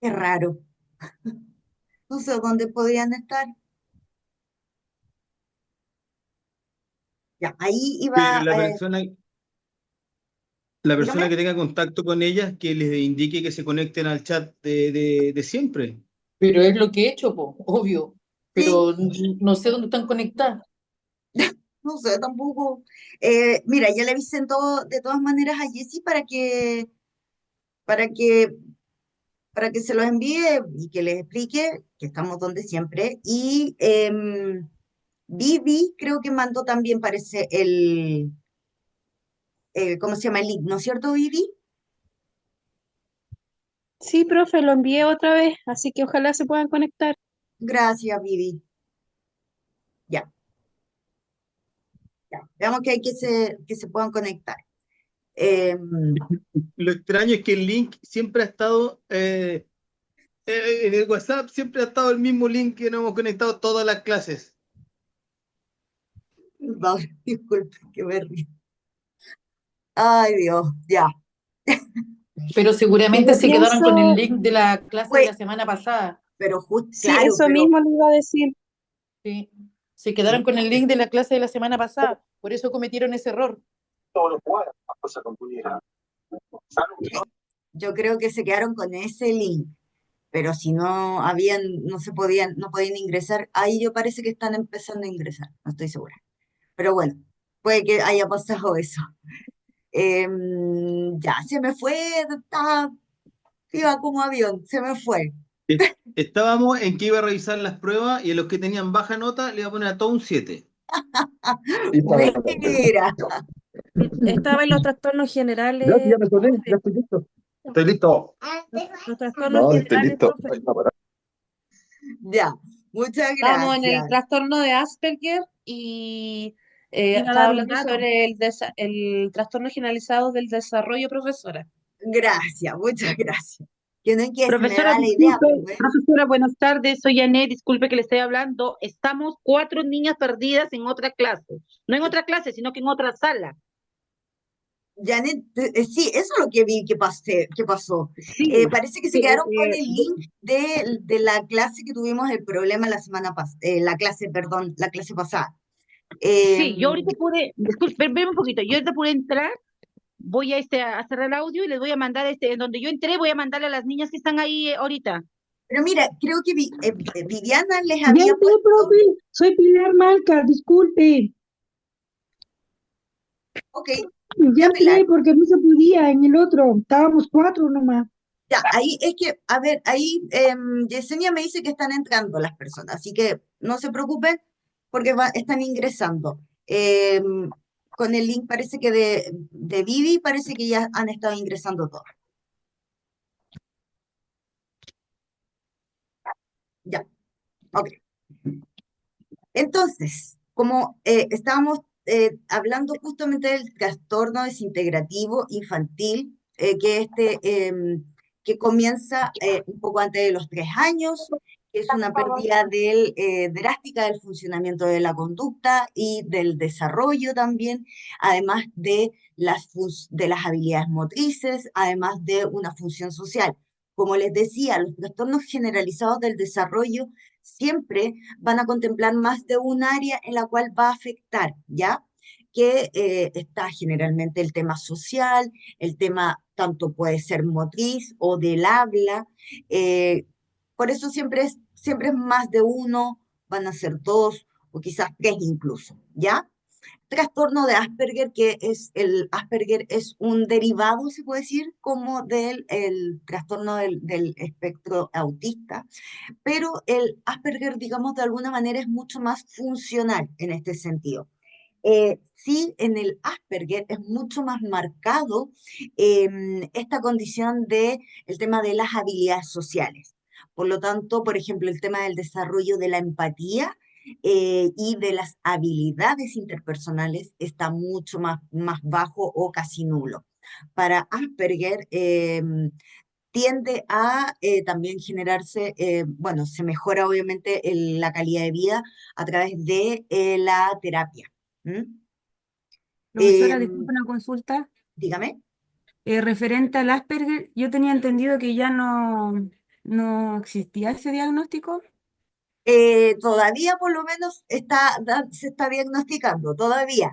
Qué raro. No sé dónde podrían estar. Ya, ahí Pero iba, la dígame. persona que tenga contacto con ellas, que les indique que se conecten al chat de siempre. Pero es lo que he hecho, po, obvio. Sí, Pero no sé dónde están conectadas. no sé tampoco. Mira, ya le avisé de todas maneras a Jessie para que, para que se los envíe y que les explique que estamos donde siempre. Y Vivi creo que mandó también, parece, ¿cómo se llama? El link, ¿no es cierto, Vivi? Sí, profe, lo envié otra vez, así que ojalá se puedan conectar. Gracias, Vivi. Ya, ya. Veamos que hay que se puedan conectar. Em, Lo extraño es que el link siempre ha estado, en el WhatsApp siempre ha estado el mismo link que nos hemos conectado todas las clases. no, disculpe que me río. Ay, Dios, ya. Pero seguramente Yo se quedaron con el pienso, link de la clase de Pues, la semana pasada. pero justo, sí, claro, eso pero mismo le iba a decir. Sí. Se quedaron con el link de la clase de la semana pasada. Por eso cometieron ese error. yo creo que se quedaron con ese link. Pero si no habían, no se podían, no podían ingresar, ahí yo parece que están empezando a ingresar, no estoy segura. Pero bueno, puede que haya pasado eso. Ya, se me fue, estaba, iba como avión, se me fue. Estábamos en que iba a revisar las pruebas y a los que tenían baja nota le iba a poner a todo un 7. Mira, Estaba en los trastornos Ya, sí, generales, ya me acordé, ya profe. estoy listo. Estoy listo. Los trastornos No, estoy generales, listo. profe. Ahí va, para. ya, muchas Estábamos en el gracias. trastorno de Asperger y Iba a estaba dar un hablando dato. sobre el trastorno generalizado del desarrollo, profesora. Gracias, muchas gracias. Que no es que se me Profesora, da la idea, disculpe, pues, ¿eh? profesora, buenas tardes, soy Janet, disculpe que le estoy hablando. Estamos 4 niñas perdidas en otra clase. No en otra clase, sino que en otra sala. Janet, sí, eso es lo que vi que pasó. Sí, Parece que se eh, quedaron con el yo- link de la clase que tuvimos el problema la semana pasada, la clase, perdón, la clase pasada. sí, yo Em, ahorita pude, disculpe, espérame un poquito, yo ahorita pude entrar, voy a cerrar el audio y les voy a mandar en donde yo entré, voy a mandarle a las niñas que están ahí ahorita. pero mira, creo que Viviana les Ya había entré, puesto, profe, soy Pilar Malca, disculpe. ok, Ya ya Pilar, entré porque no se podía en el otro, estábamos 4 nomás. ya, ahí es que, a ver, ahí Yesenia me dice que están entrando las personas, así que no se preocupen porque están ingresando. Con el link parece que de Vivi parece que ya han estado ingresando todos. Ya, ok. Entonces, como estábamos hablando justamente del trastorno desintegrativo infantil, que comienza un poco antes de los 3 años, que es una pérdida drástica del funcionamiento de la conducta y del desarrollo también, además de de las habilidades motrices, además de una función social. Como les decía, los trastornos generalizados del desarrollo siempre van a contemplar más de un área en la cual va a afectar, ¿ya? Que está generalmente el tema social, el tema tanto puede ser motriz o del habla, eh, por eso siempre es más de uno, van a ser dos o quizás tres incluso, ¿ya? Trastorno de Asperger, que es el Asperger es un derivado, se puede decir, como del el trastorno del espectro autista, pero el Asperger, digamos, de alguna manera es mucho más funcional en este sentido. Sí, en el Asperger es mucho más marcado esta condición de el tema de las habilidades sociales. Por lo tanto, por ejemplo, el tema del desarrollo de la empatía y de las habilidades interpersonales está mucho más bajo o casi nulo. Para Asperger, tiende a también generarse, bueno, se mejora obviamente la calidad de vida a través de la terapia. ¿M? Profesora, Em, disculpe una consulta. Dígame. Referente al Asperger, yo tenía entendido que ya no existía ese diagnóstico. Todavía por lo menos se está diagnosticando, todavía,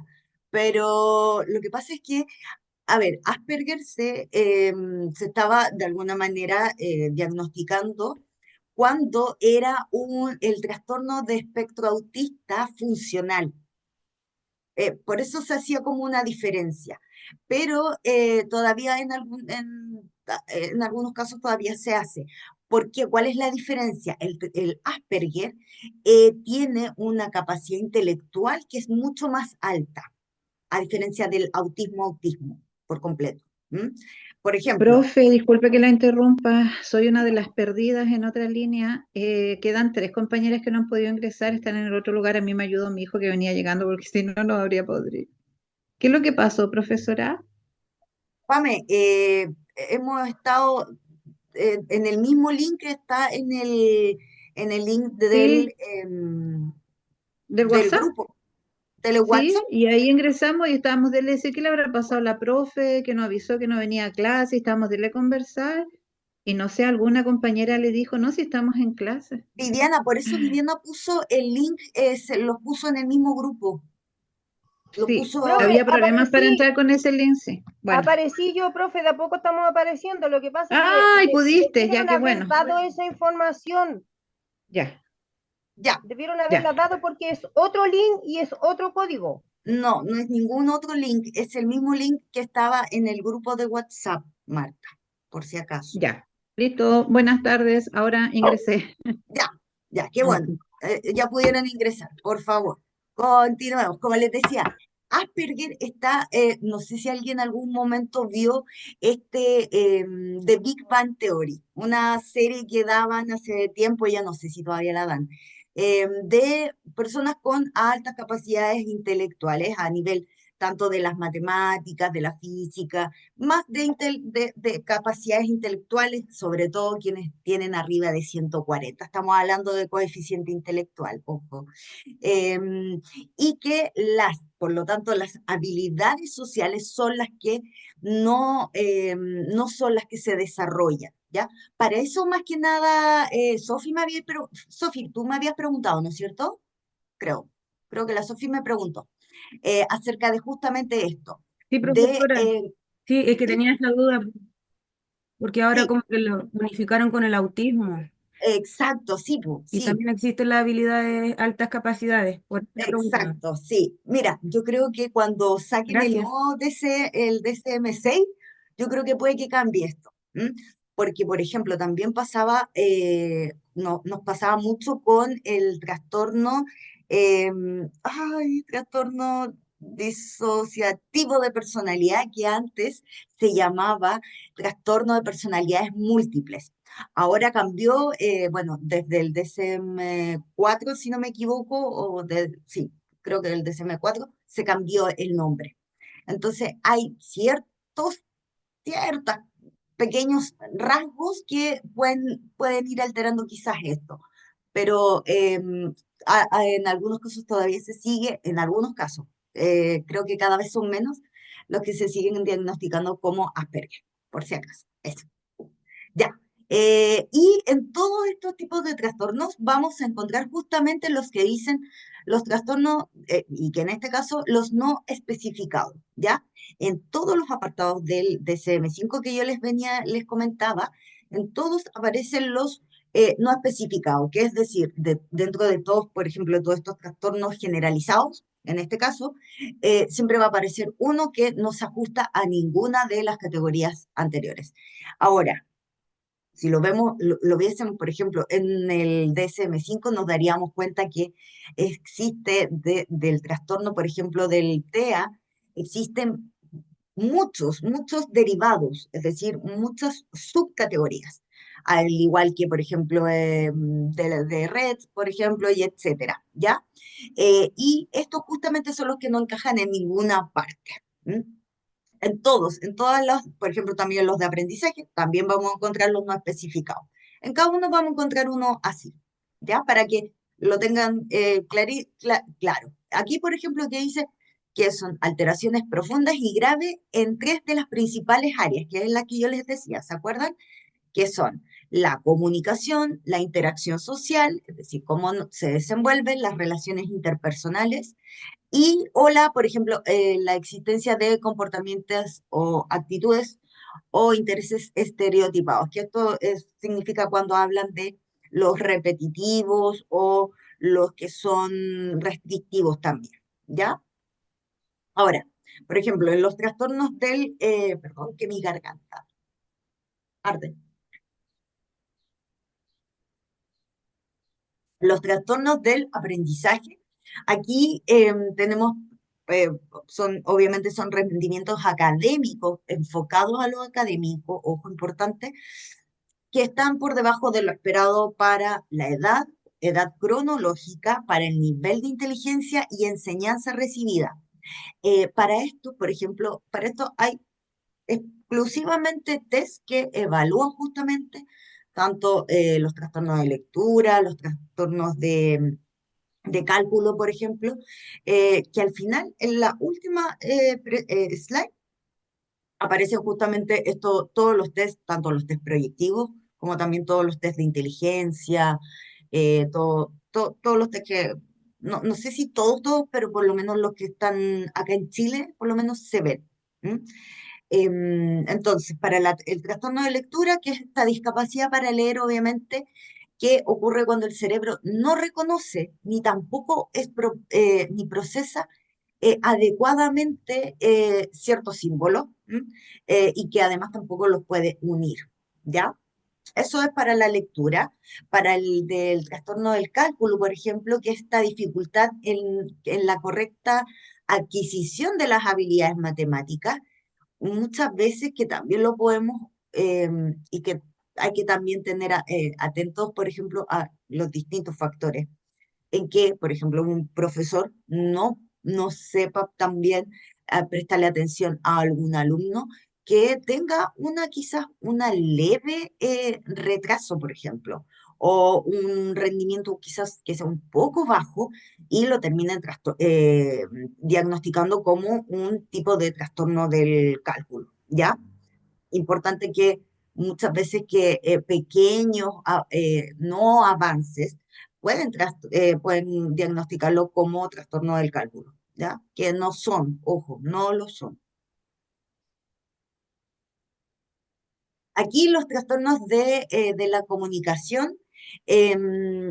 pero lo que pasa es que, a ver, Asperger se estaba de alguna manera diagnosticando cuando era el trastorno de espectro autista funcional. Por eso se hacía como una diferencia, pero todavía en algunos casos todavía se hace. ¿Por qué? ¿Cuál es la diferencia? El Asperger tiene una capacidad intelectual que es mucho más alta, a diferencia del autismo por completo. ¿M? Por ejemplo, Profe, disculpe que la interrumpa, soy una de las perdidas en otra línea. Quedan 3 compañeras que no han podido ingresar, están en el otro lugar. A mí me ayudó mi hijo que venía llegando porque si no, no habría podido. ¿Qué es lo que pasó, profesora? Pame, hemos estado en el mismo link que está en el link Sí, del del WhatsApp. grupo, del Sí, WhatsApp. y ahí ingresamos y estábamos de decir qué le habrá pasado a la profe, que nos avisó que no venía a clase, y estábamos de conversar, y no sé, alguna compañera le dijo, no, si estamos en clase. Viviana, por eso Viviana puso el link, se lo puso en el mismo grupo. Lo Sí, puso, Profe, había problemas para entrar con ese link, sí. Bueno, aparecí yo, profe, de a poco estamos apareciendo. Lo que pasa es que ay, pudiste, ya debieron que haber bueno, dado esa información. ya, ya, Debieron ya, haberla dado porque es otro link y es otro código. no, no es ningún otro link, es el mismo link que estaba en el grupo de WhatsApp, Marta, por si acaso. ya. Listo, buenas tardes, ahora ingresé. Ya, ya, qué bueno. Ya pudieron ingresar, por favor. Continuemos. Como les decía, Asperger está, no sé si alguien en algún momento vio The Big Bang Theory, una serie que daban hace tiempo, ya no sé si todavía la dan, de personas con altas capacidades intelectuales a nivel tanto de las matemáticas, de la física, más de capacidades intelectuales, sobre todo quienes tienen arriba de 140. Estamos hablando de coeficiente intelectual, ojo. Y que por lo tanto, las habilidades sociales son las que no son las que se desarrollan, ¿ya? Para eso, más que nada, Sofi, tú me habías preguntado, ¿no es cierto? Creo que la Sofi me preguntó acerca de justamente esto, Sí, de, profesora. Sí, es que sí, tenía esa duda, porque ahora sí, como que lo unificaron con el autismo exacto, sí, y sí, también existen las habilidades altas capacidades. Por eso la pregunta. exacto, sí. Mira, yo creo que cuando saquen el Gracias. nuevo el DCM6, yo creo que puede que cambie esto. ¿M? Porque, por ejemplo, también no, nos pasaba mucho con el trastorno disociativo de personalidad, que antes se llamaba trastorno de personalidades múltiples. Ahora cambió, bueno, desde el DSM-4, si no me equivoco, sí, creo que del DSM-4 se cambió el nombre. Entonces, hay ciertos pequeños rasgos que pueden ir alterando quizás esto, pero en algunos casos todavía se sigue, en algunos casos, creo que cada vez son menos los que se siguen diagnosticando como Asperger, por si acaso. Eso. Ya. Y en todos estos tipos de trastornos vamos a encontrar justamente los que dicen los trastornos, y que en este caso los no especificados, ¿ya? En todos los apartados del DSM-5 que yo les comentaba, en todos aparecen los no especificados, que es decir, dentro de todos, por ejemplo, de todos estos trastornos generalizados, en este caso, siempre va a aparecer uno que no se ajusta a ninguna de las categorías anteriores. Ahora, si lo viésemos, por ejemplo, en el DSM-5, nos daríamos cuenta que existe del trastorno, por ejemplo, del TEA, existen muchos derivados, es decir, muchas subcategorías, al igual que, por ejemplo, de Red, por ejemplo, y etcétera, ¿ya? Y estos justamente son los que no encajan en ninguna parte. ¿M? En todas las, por ejemplo, también los de aprendizaje, también vamos a encontrar los no especificados. En cada uno vamos a encontrar uno así, ¿ya? Para que lo tengan claro. Aquí, por ejemplo, que dice que son alteraciones profundas y graves en tres de las principales áreas, que es la que yo les decía, ¿se acuerdan? Que son la comunicación, la interacción social, es decir, cómo se desenvuelven las relaciones interpersonales, y por ejemplo, la existencia de comportamientos o actitudes o intereses estereotipados, que significa cuando hablan de los repetitivos o los que son restrictivos también, ¿ya? Ahora, por ejemplo, en los trastornos perdón, que mi garganta arde. Los trastornos del aprendizaje, aquí tenemos, eh, obviamente son rendimientos académicos, enfocados a lo académico, ojo importante, que están por debajo de lo esperado para la edad cronológica, para el nivel de inteligencia y enseñanza recibida. Para esto, por ejemplo, para esto es exclusivamente test que evalúan justamente tanto los trastornos de lectura, los trastornos de cálculo, por ejemplo, que al final, en la última slide, aparecen justamente esto, todos los test, tanto los test proyectivos como también todos los test de inteligencia, todos los test que, no sé si todos, pero por lo menos los que están acá en Chile, por lo menos se ven. ¿M? Entonces, para el trastorno de lectura, que es esta discapacidad para leer, obviamente, que ocurre cuando el cerebro no reconoce ni tampoco ni procesa adecuadamente ciertos símbolos, y que además tampoco los puede unir, ¿ya? Eso es para la lectura. Para el del trastorno del cálculo, por ejemplo, que es esta dificultad en la correcta adquisición de las habilidades matemáticas, muchas veces que también lo podemos, y que hay que también tener atentos, por ejemplo, a los distintos factores en que, por ejemplo, un profesor no sepa también prestarle atención a algún alumno que tenga quizás una leve retraso, por ejemplo, o un rendimiento quizás que sea un poco bajo y lo terminen diagnosticando como un tipo de trastorno del cálculo, ¿ya? Importante que muchas veces que pequeños no avances pueden diagnosticarlo como trastorno del cálculo, ¿ya? Que no son, ojo, no lo son. Aquí los trastornos de la comunicación,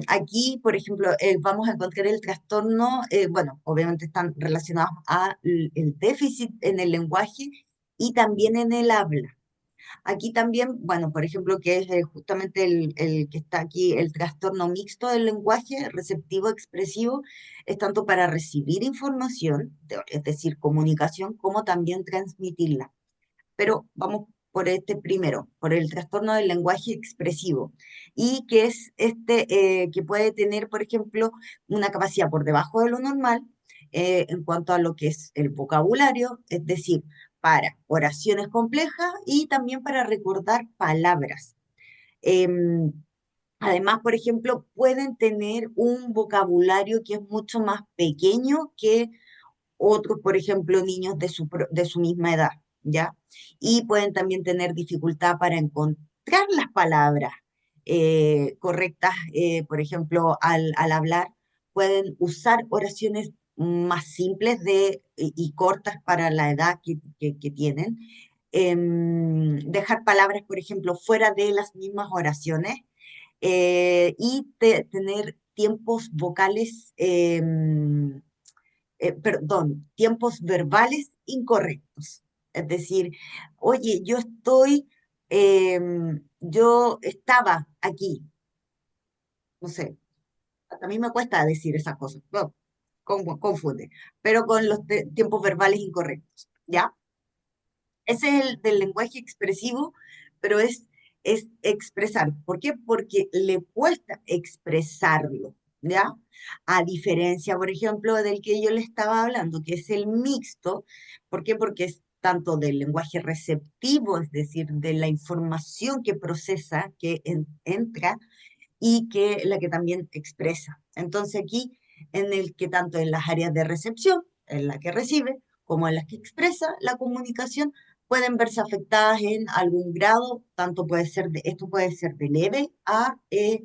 aquí, por ejemplo, vamos a encontrar el trastorno, bueno, obviamente están relacionados a el déficit en el lenguaje y también en el habla. Aquí también, bueno, por ejemplo, que es justamente el que está aquí, el trastorno mixto del lenguaje receptivo expresivo, es tanto para recibir información, es decir, comunicación, como también transmitirla. Pero vamos por este primero, por el trastorno del lenguaje expresivo, y que es que puede tener, por ejemplo, una capacidad por debajo de lo normal en cuanto a lo que es el vocabulario, es decir, para oraciones complejas y también para recordar palabras. Em, Además, por ejemplo, pueden tener un vocabulario que es mucho más pequeño que otros, por ejemplo, niños de su misma edad, ¿ya? Y pueden también tener dificultad para encontrar las palabras correctas, por ejemplo, al hablar, pueden usar oraciones más simples y cortas para la edad que tienen. Dejar palabras, por ejemplo, fuera de las mismas oraciones, y tener tiempos vocales, perdón, tiempos verbales incorrectos. Es decir, oye, yo estaba aquí, no sé, a mí me cuesta decir esas cosas, no, confunde, pero con los tiempos verbales incorrectos, ¿ya? Ese es el del lenguaje expresivo, pero es expresar. ¿Por qué? Porque le cuesta expresarlo, ¿ya? A diferencia, por ejemplo, del que yo le estaba hablando, que es el mixto. ¿Por qué? Porque es tanto del lenguaje receptivo, es decir, de la información que procesa, que entra, y que la que también expresa. Entonces aquí, en el que tanto en las áreas de recepción, en la que recibe, como en las que expresa, la comunicación pueden verse afectadas en algún grado, esto puede ser de leve a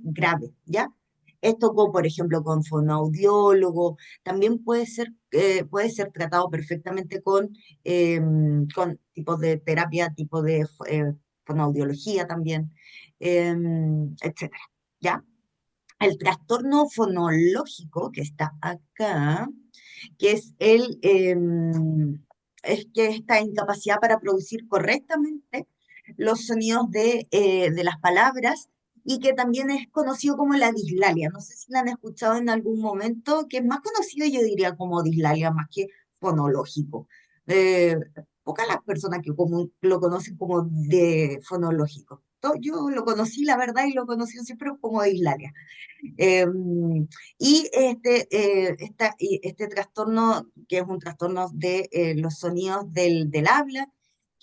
grave, ¿ya? Esto, como por ejemplo con fonoaudiólogo, también puede ser tratado perfectamente con tipos de terapia, tipo de fonoaudiología también, etcétera. ¿Ya? El trastorno fonológico que está acá, que es que esta incapacidad para producir correctamente los sonidos de las palabras, y que también es conocido como la dislalia. No sé si la han escuchado en algún momento, que es más conocido, yo diría, como dislalia, más que fonológico. Eh, Pocas las personas que lo conocen como de fonológico. Yo lo conocí, la verdad, y lo conocí siempre como dislalia. Eh, y este trastorno, que es un trastorno de los sonidos del habla,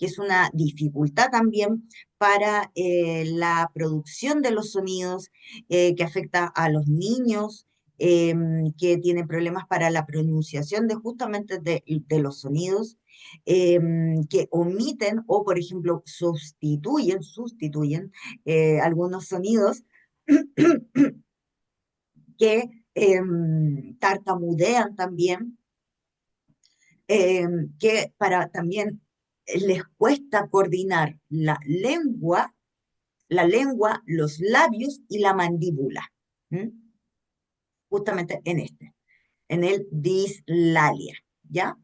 que es una dificultad también para la producción de los sonidos, que afecta a los niños, que tienen problemas para la pronunciación de justamente de los sonidos, que omiten o, por ejemplo, sustituyen algunos sonidos que tartamudean también, que para también les cuesta coordinar la lengua, los labios y la mandíbula. ¿Mm? Justamente en el dislalia, ¿ya?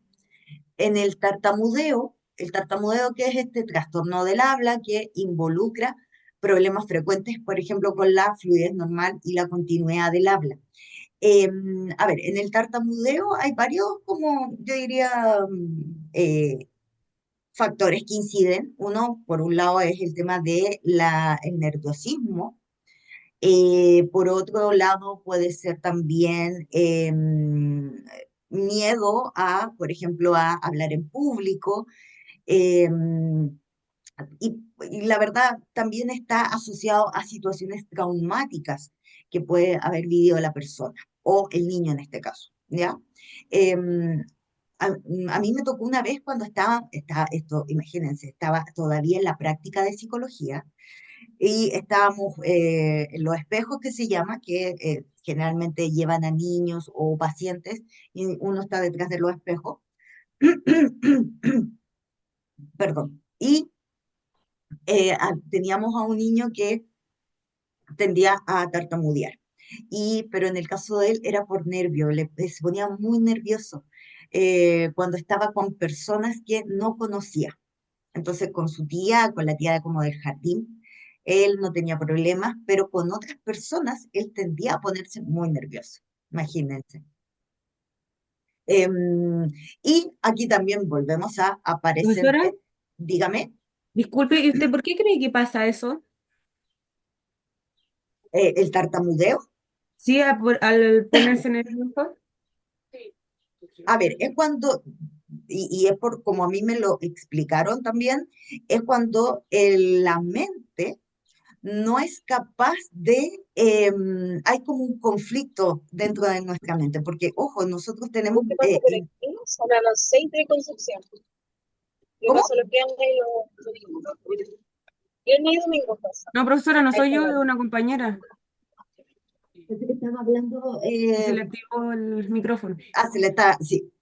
En el tartamudeo que es este trastorno del habla que involucra problemas frecuentes, por ejemplo, con la fluidez normal y la continuidad del habla. A ver, en el tartamudeo hay varios, como yo diría, factores que inciden. Uno, por un lado, es el tema de el nerviosismo. Por otro lado, puede ser también miedo a, por ejemplo, a hablar en público. em, y la verdad también está asociado a situaciones traumáticas que puede haber vivido la persona o el niño en este caso, ¿ya? Em, a mí me tocó una vez cuando esto, imagínense, estaba todavía en la práctica de psicología y estábamos en los espejos que se llama, que generalmente llevan a niños o pacientes y uno está detrás de los espejos. Perdón. Y teníamos a un niño que tendía a tartamudear. Pero en el caso de él era por nervio, se ponía muy nervioso cuando estaba con personas que no conocía. Entonces con su tía, con la tía como del jardín, él no tenía problemas, pero con otras personas él tendía a ponerse muy nervioso, imagínense. Y aquí también volvemos a aparecer, Profesora, dígame, disculpe, ¿y usted por qué cree que pasa eso? el tartamudeo. Sí, al ponerse nervioso. A ver, es cuando, y es por como a mí me lo explicaron también, es cuando la mente no es capaz hay como un conflicto dentro de nuestra mente, porque, ojo, nosotros tenemos, Son a las 6 de Concepción. Yo ¿cómo? paso los viernes y los domingos. Viernes y domingo pasa. No, profesora, no Ahí soy está yo, la- es una compañera. Pensé que estaba hablando, Se le activó el micrófono. se le está, sí.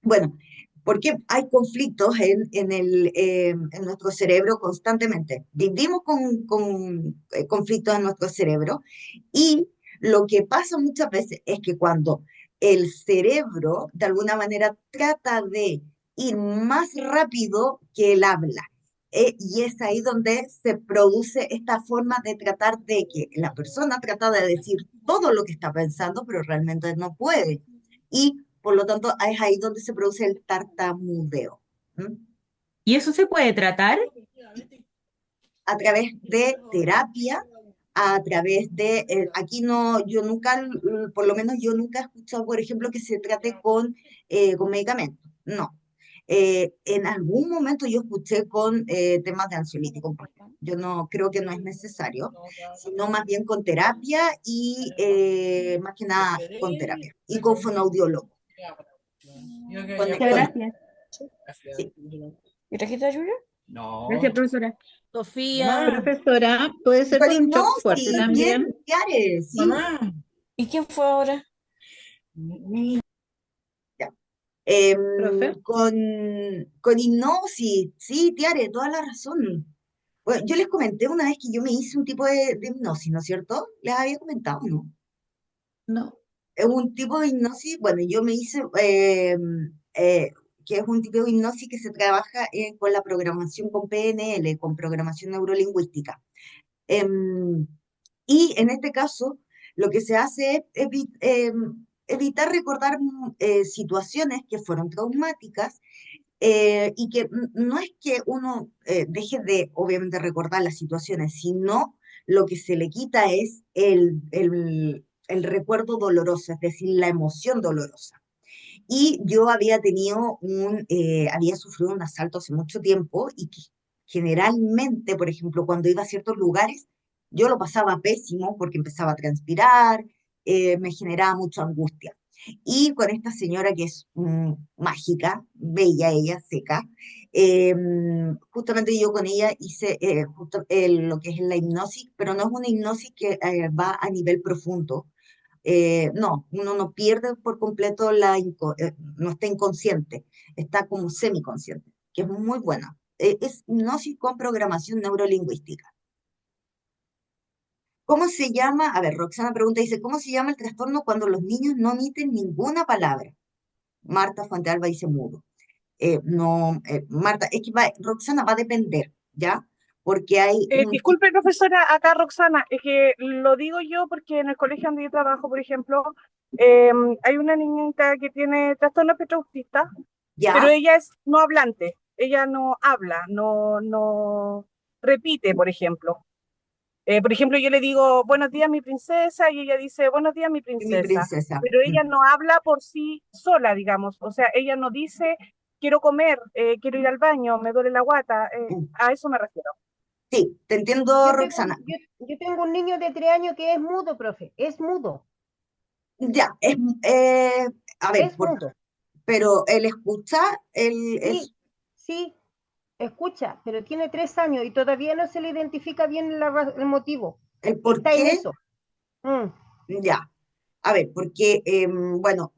Bueno, porque hay conflictos en nuestro cerebro constantemente. Vivimos con conflictos en nuestro cerebro y lo que pasa muchas veces es que cuando el cerebro de alguna manera trata de ir más rápido que el habla, y es ahí donde se produce esta forma de tratar de que la persona trata de decir todo lo que está pensando, pero realmente no puede. Y por lo tanto, es ahí donde se produce el tartamudeo. ¿M? ¿Y eso se puede tratar? A través de terapia, a través de, aquí no, yo nunca, por lo menos yo nunca he escuchado, por ejemplo, que se trate con medicamentos. No. En algún momento yo escuché con temas de ansiolíticos. Yo no creo que no es necesario, sino más bien con terapia y más que nada con terapia y con fonoaudiólogo. Muchas gracias. Sí. ¿Y trajiste ayuda? Gracias, profesora. Sofía, Profesora, puede ser Con por un shock fuerte hipnosis, bien, también. Yare, sí. mamá. ¿Y quién fue ahora? Ya. Profe. Con hipnosis, sí, Tiare, toda la razón. Bueno, yo les comenté una vez que yo me hice un tipo de hipnosis, ¿no es cierto? Les había comentado, ¿no? No. Es un tipo de hipnosis, bueno, yo me hice, que es un tipo de hipnosis que se trabaja con la programación con PNL, con programación neurolingüística. Em, y en este caso, lo que se hace es evitar recordar situaciones que fueron traumáticas y que no es que uno deje de, obviamente, recordar las situaciones, sino lo que se le quita es el recuerdo doloroso, es decir, la emoción dolorosa. Y yo había había sufrido un asalto hace mucho tiempo y que generalmente, por ejemplo, cuando iba a ciertos lugares, yo lo pasaba pésimo porque empezaba a transpirar, me generaba mucha angustia. Y con esta señora que es mágica, bella ella, seca, eh, justamente yo con ella hice lo que es la hipnosis, pero no es una hipnosis que va a nivel profundo. No, uno no pierde por completo no está inconsciente, está como semiconsciente, que es muy buena. Es hipnosis con programación neurolingüística. ¿Cómo se llama? A ver, Roxana pregunta, dice, ¿cómo se llama el trastorno cuando los niños no emiten ninguna palabra? Marta Fuentealba dice mudo. No, Marta, es que Roxana va a depender, ¿ya? Porque hay Disculpe, profesora, acá Roxana, es que lo digo yo porque en el colegio donde yo trabajo, por ejemplo, hay una niñita que tiene trastorno espectro autista, pero ¿ya? ella es no hablante, ella no habla, no repite, por ejemplo. Por ejemplo, yo le digo, buenos días, mi princesa, y ella dice, buenos días, mi Mi princesa, princesa. pero ella no habla por sí sola, digamos, o sea, ella no dice, quiero comer, quiero ir al baño, me duele la guata, a eso me refiero. Sí, te entiendo, Roxana. Yo tengo un niño de 3 años que es mudo, profe, es mudo, Ya, a ver, es mudo. pero él escucha, él es Sí, sí, escucha, pero tiene 3 años y todavía no se le identifica bien el motivo. el por Está en qué, eso. Mm. ya. A ver, porque, bueno,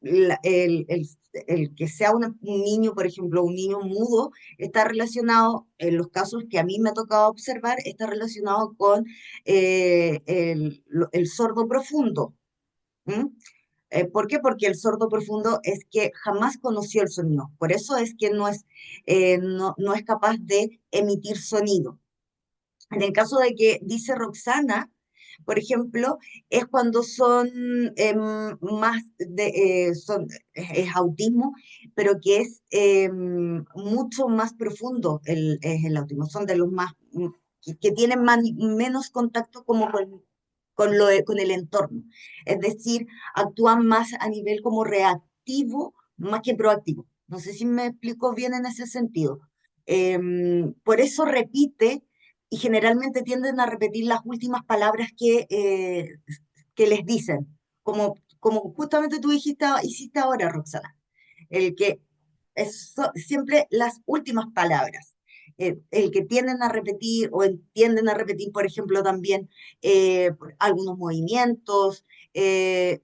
el que sea un niño, por ejemplo, un niño mudo, está relacionado, en los casos que a mí me ha tocado observar, está relacionado con el sordo profundo. ¿M? ¿Por qué? Porque el sordo profundo es que jamás conoció el sonido. Por eso es que no es capaz de emitir sonido. En el caso de que dice Roxana, por ejemplo, es cuando son es autismo, pero que es mucho más profundo es el autismo. Son de los más que tienen menos contacto como con el entorno. Es decir, actúan más a nivel como reactivo más que proactivo. No sé si me explico bien en ese sentido. Por eso repite y generalmente tienden a repetir las últimas palabras que les dicen, como justamente tú hiciste ahora, Roxana, el que siempre las últimas palabras. El que tienden a repetir o tienden a repetir, por ejemplo, también algunos movimientos, eh,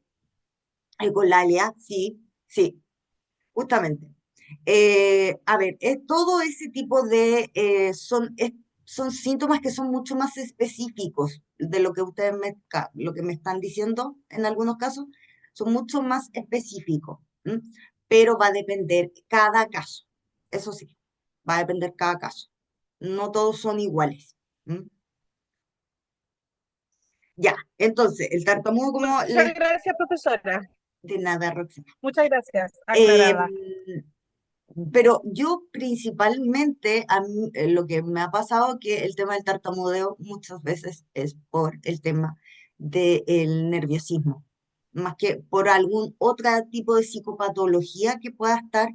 con la alea, sí, sí, justamente. A ver, todo ese tipo son síntomas que son mucho más específicos de lo que lo que me están diciendo en algunos casos, son mucho más específicos, ¿m? Pero va a depender cada caso. Eso sí, va a depender cada caso. No todos son iguales. ¿M? Ya, entonces, el tartamudo, como Muchas gracias, profesora. de nada, Roxana. Muchas gracias, Em, aclarada. Pero yo principalmente, a mí, lo que me ha pasado que el tema del tartamudeo muchas veces es por el tema del nerviosismo, más que por algún otro tipo de psicopatología que pueda estar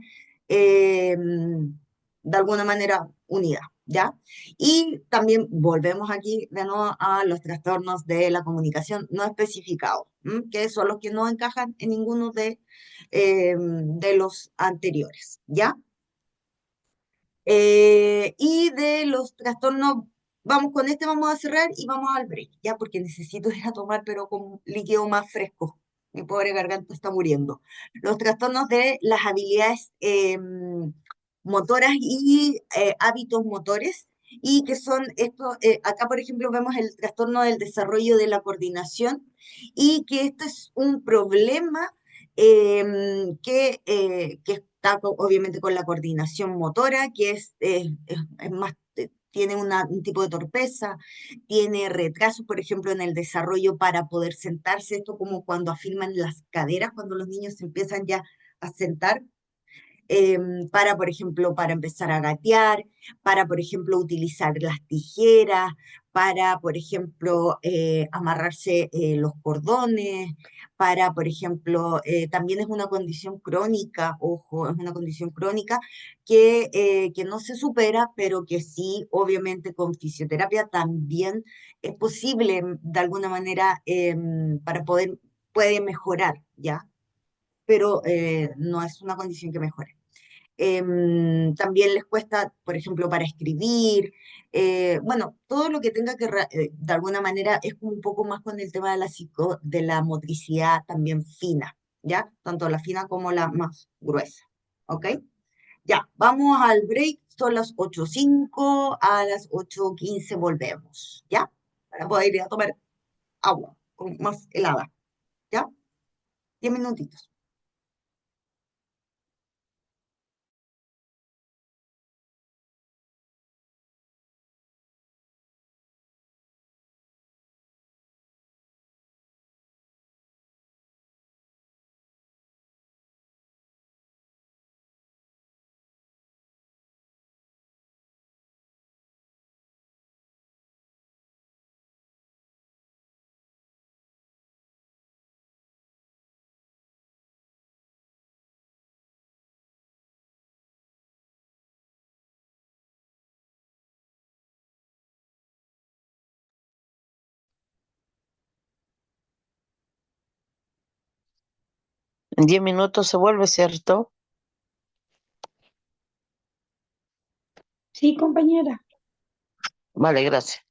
de alguna manera unida, ¿ya? Y también volvemos aquí de nuevo a los trastornos de la comunicación no especificados, que son los que no encajan en ninguno de los anteriores, ¿ya? Y de los trastornos, vamos a cerrar y vamos al break, ¿ya? Porque necesito ir a tomar, pero con un líquido más fresco. Mi pobre garganta está muriendo. Los trastornos de las habilidades motoras y hábitos motores, y que son estos, acá por ejemplo vemos el trastorno del desarrollo de la coordinación, y que esto es un problema que está obviamente con la coordinación motora, que es más, tiene un tipo de torpeza, tiene retrasos, por ejemplo, en el desarrollo para poder sentarse, esto como cuando afirman las caderas, cuando los niños se empiezan ya a sentar, para, por ejemplo, para empezar a gatear, para, por ejemplo, utilizar las tijeras, para, por ejemplo, amarrarse los cordones, para, por ejemplo, también es una condición crónica, ojo, es una condición crónica que no se supera, pero que sí, obviamente, con fisioterapia también es posible, de alguna manera, para poder, puede mejorar, ¿ya? Pero no es una condición que mejore. También les cuesta, por ejemplo, para escribir, bueno, todo lo que tenga que, de alguna manera, es como un poco más con el tema de de la motricidad también fina, ¿ya? Tanto la fina como la más gruesa, ¿ok? Ya, vamos al break, son las 8:05, a las 8:15 volvemos, ¿ya? Para poder ir a tomar agua con más helada, ¿ya? 10 minutitos. En 10 minutos se vuelve, ¿cierto? Sí, compañera. Vale, gracias.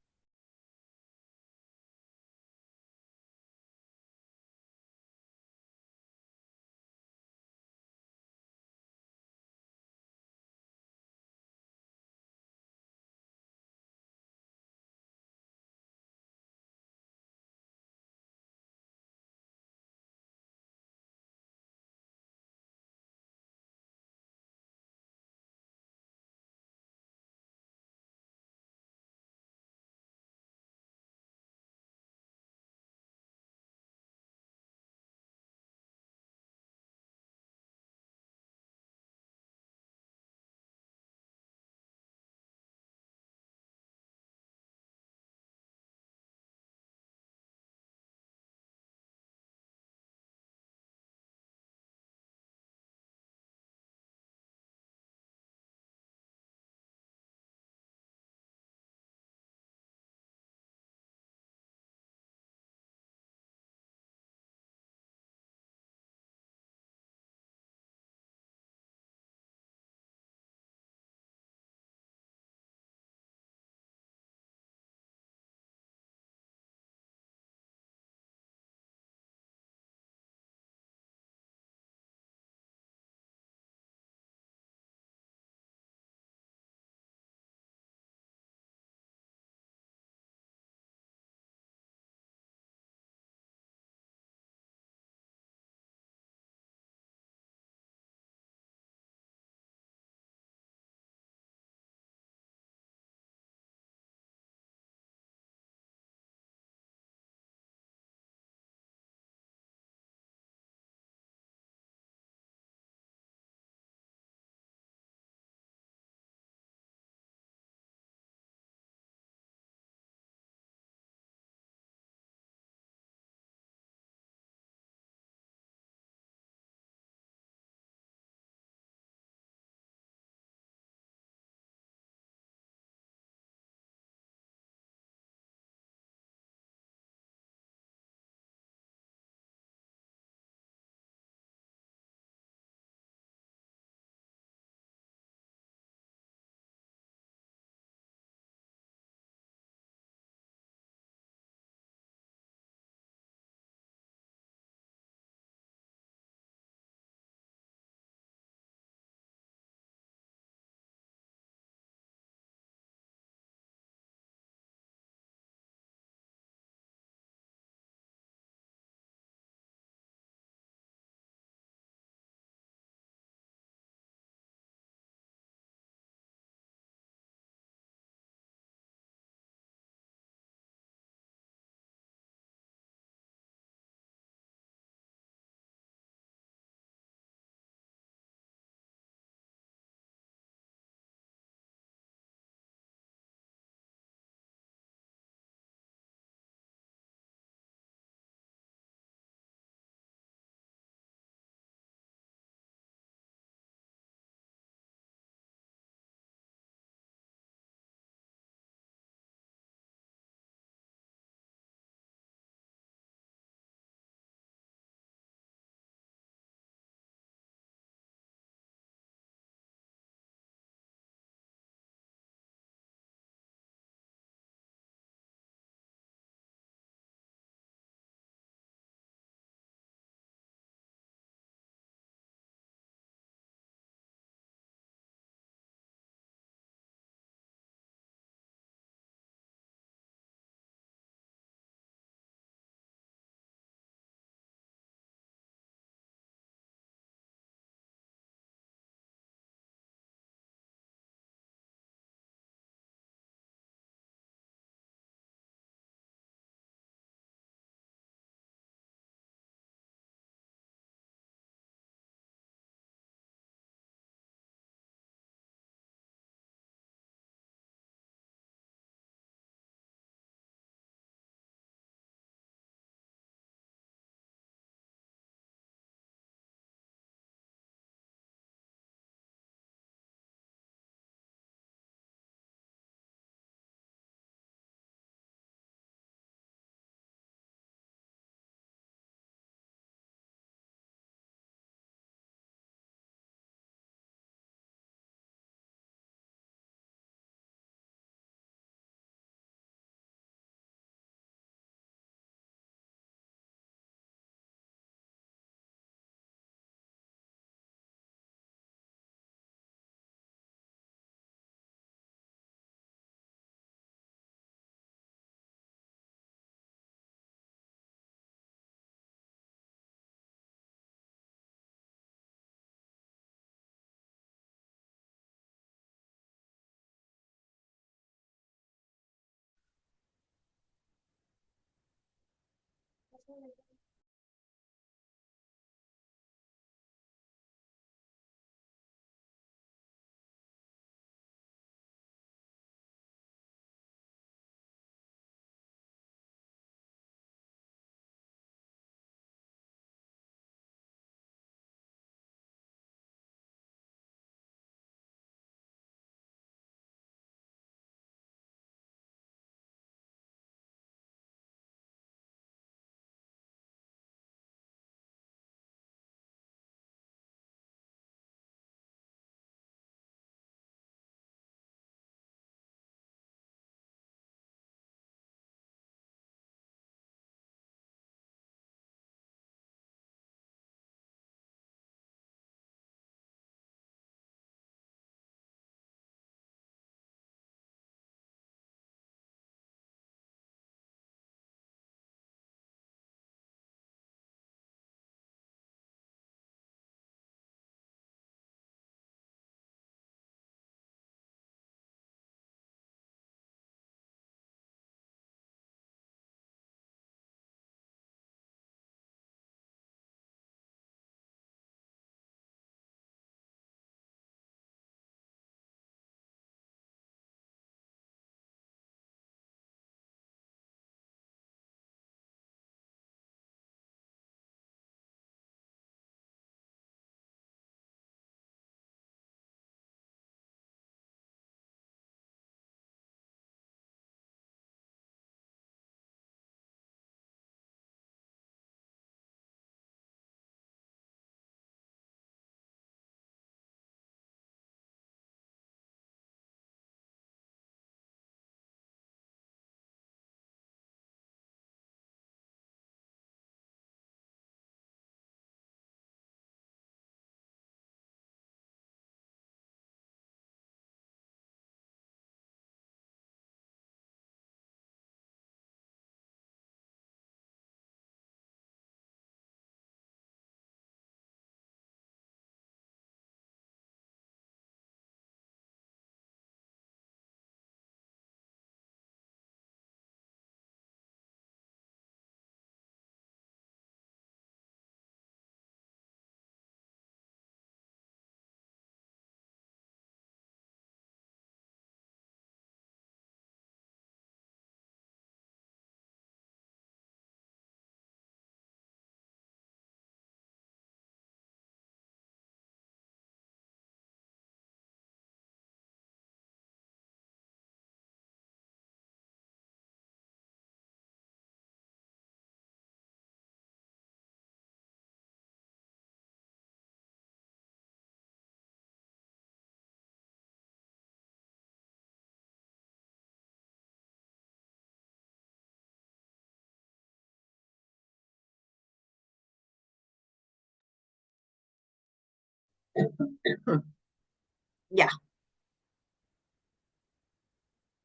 Ya,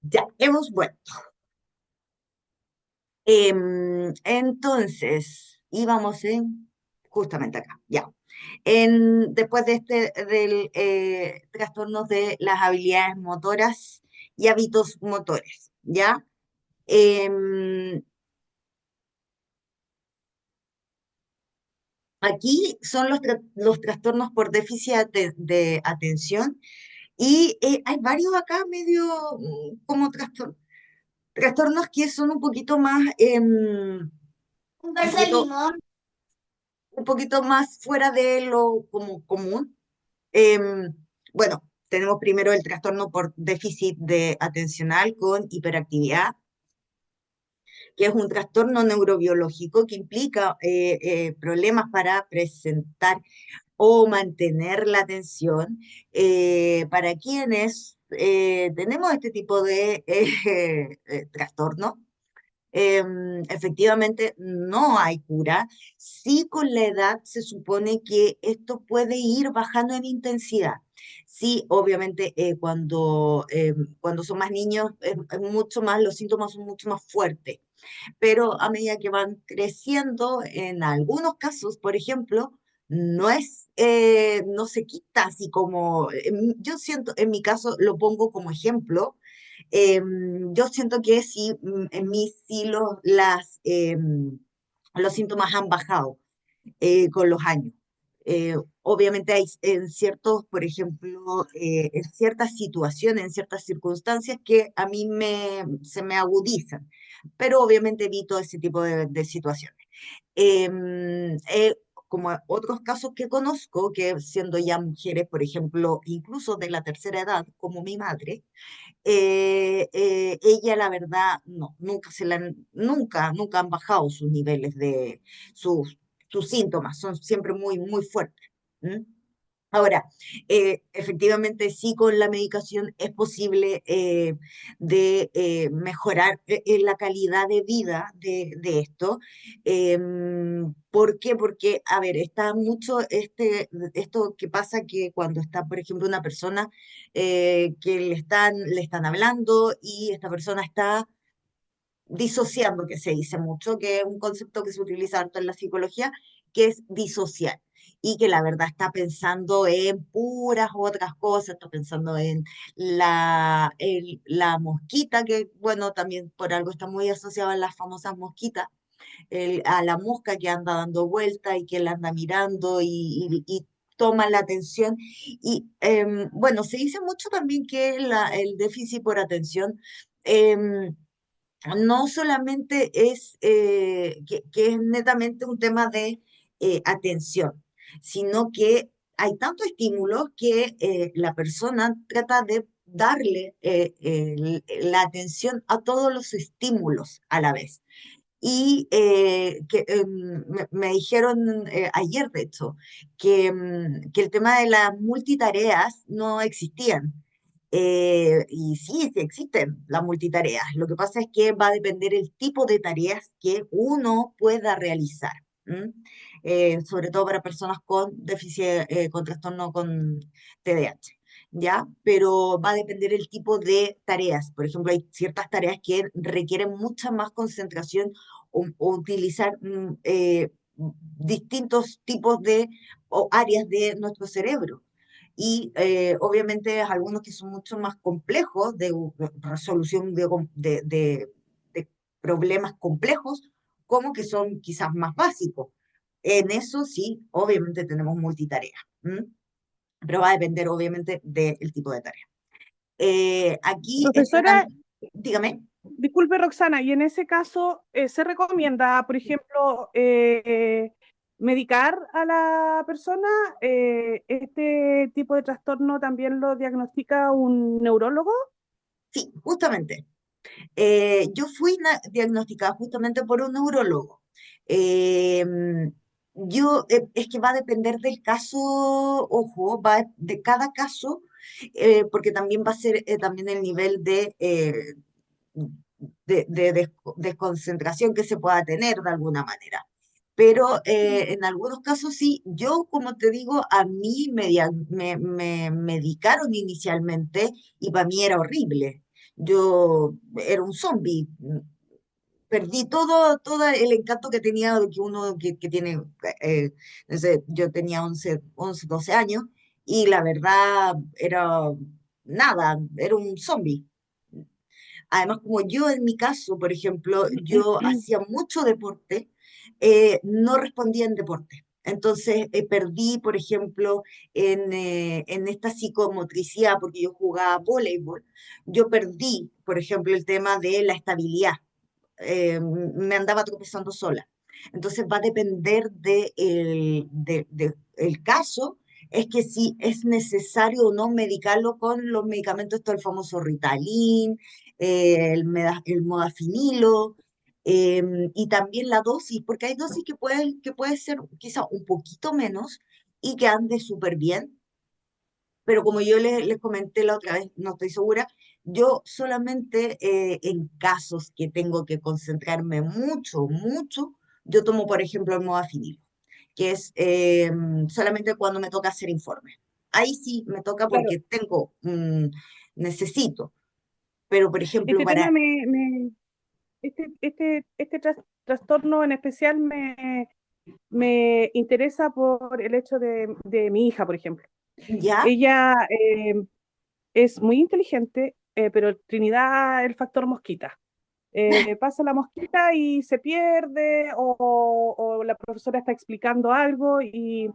ya, hemos vuelto. Entonces, íbamos justamente acá, ya. Después de del trastornos de las habilidades motoras y hábitos motores, ¿ya? Em, Aquí son los trastornos por déficit de atención y hay varios acá medio como trastornos que son un poquito más, un poquito más fuera de lo como común. Em, bueno, tenemos primero el trastorno por déficit de atencional con hiperactividad, que es un trastorno neurobiológico que implica problemas para presentar o mantener la atención. Para quienes tenemos este tipo de trastorno, efectivamente no hay cura. Sí, con la edad se supone que esto puede ir bajando en intensidad. Sí, obviamente cuando son más niños es mucho más, los síntomas son mucho más fuertes, pero a medida que van creciendo, en algunos casos, por ejemplo, no se quita así como, yo siento, en mi caso lo pongo como ejemplo. Yo siento que sí, en mí sí los síntomas han bajado con los años. Obviamente hay en ciertos, por ejemplo, en ciertas situaciones, en ciertas circunstancias que a mí se me agudizan, pero obviamente evito ese tipo de situaciones. Como otros casos que conozco, que siendo ya mujeres, por ejemplo, incluso de la tercera edad, como mi madre, ella la verdad, no, nunca han bajado sus niveles sus síntomas, son siempre muy, muy fuertes. ¿M? Ahora, efectivamente sí con la medicación es posible de mejorar la calidad de vida de esto. ¿Por qué? Porque, a ver, está mucho esto que pasa que cuando está, por ejemplo, una persona que le están hablando y esta persona está disociando, que se dice mucho, que es un concepto que se utiliza harto en la psicología, que es disociar, y que la verdad está pensando en puras otras cosas, está pensando en la mosquita, que bueno, también por algo está muy asociada a las famosas mosquitas, a la mosca que anda dando vuelta y que la anda mirando y toma la atención. Y bueno, se dice mucho también que el déficit por atención em, no solamente es que es netamente un tema de atención, sino que hay tanto estímulo que la persona trata de darle la atención a todos los estímulos a la vez. Y me dijeron ayer, de hecho, que el tema de las multitareas no existían. Y sí, sí existen las multitareas. Lo que pasa es que va a depender el tipo de tareas que uno pueda realizar. ¿M? Sobre todo para personas con déficit, con trastorno con TDAH. ¿Ya? Pero va a depender el tipo de tareas. Por ejemplo, hay ciertas tareas que requieren mucha más concentración o utilizar distintos tipos de o áreas de nuestro cerebro. Y obviamente algunos que son mucho más complejos de resolución de problemas complejos, como que son quizás más básicos. En eso sí, obviamente tenemos multitarea, ¿m? Pero va a depender obviamente del tipo de tarea. Aquí está Profesora, dígame. disculpe Roxana, y en ese caso, ¿se recomienda, por ejemplo, medicar a la persona? ¿Este tipo de trastorno también lo diagnostica un neurólogo? Sí, justamente. Yo fui diagnosticada justamente por un neurólogo. Es que va a depender del caso, ojo, va de cada caso, porque también va a ser también el nivel de desconcentración que se pueda tener de alguna manera. Pero en algunos casos sí, yo como te digo, a mí me medicaron inicialmente y para mí era horrible. Yo era un zombie. Perdí todo el encanto que tenía de que uno que tiene, no sé, yo tenía 12 años y la verdad era nada, era un zombie. Además, como yo en mi caso, por ejemplo, yo hacía mucho deporte, no respondía en deporte. Entonces, perdí, por ejemplo, en esta psicomotricidad, porque yo jugaba voleibol, yo perdí, por ejemplo, el tema de la estabilidad. Me andaba tropezando sola. Entonces, va a depender el caso, es que si es necesario o no medicarlo con los medicamentos, esto el famoso Ritalin, el modafinilo, y también la dosis, porque hay dosis que puede ser quizá un poquito menos y que ande súper bien, pero como yo les comenté la otra vez, no estoy segura, yo solamente en casos que tengo que concentrarme mucho, yo tomo, por ejemplo, el modafinilo, que es solamente cuando me toca hacer informes. Ahí sí me toca Claro, porque necesito, pero por ejemplo, este tema para... trastorno en especial me interesa por el hecho de mi hija, por ejemplo. ¿Ya? Ella es muy inteligente, pero Trinidad el factor mosquita. Pasa la mosquita y se pierde, o la profesora está explicando algo y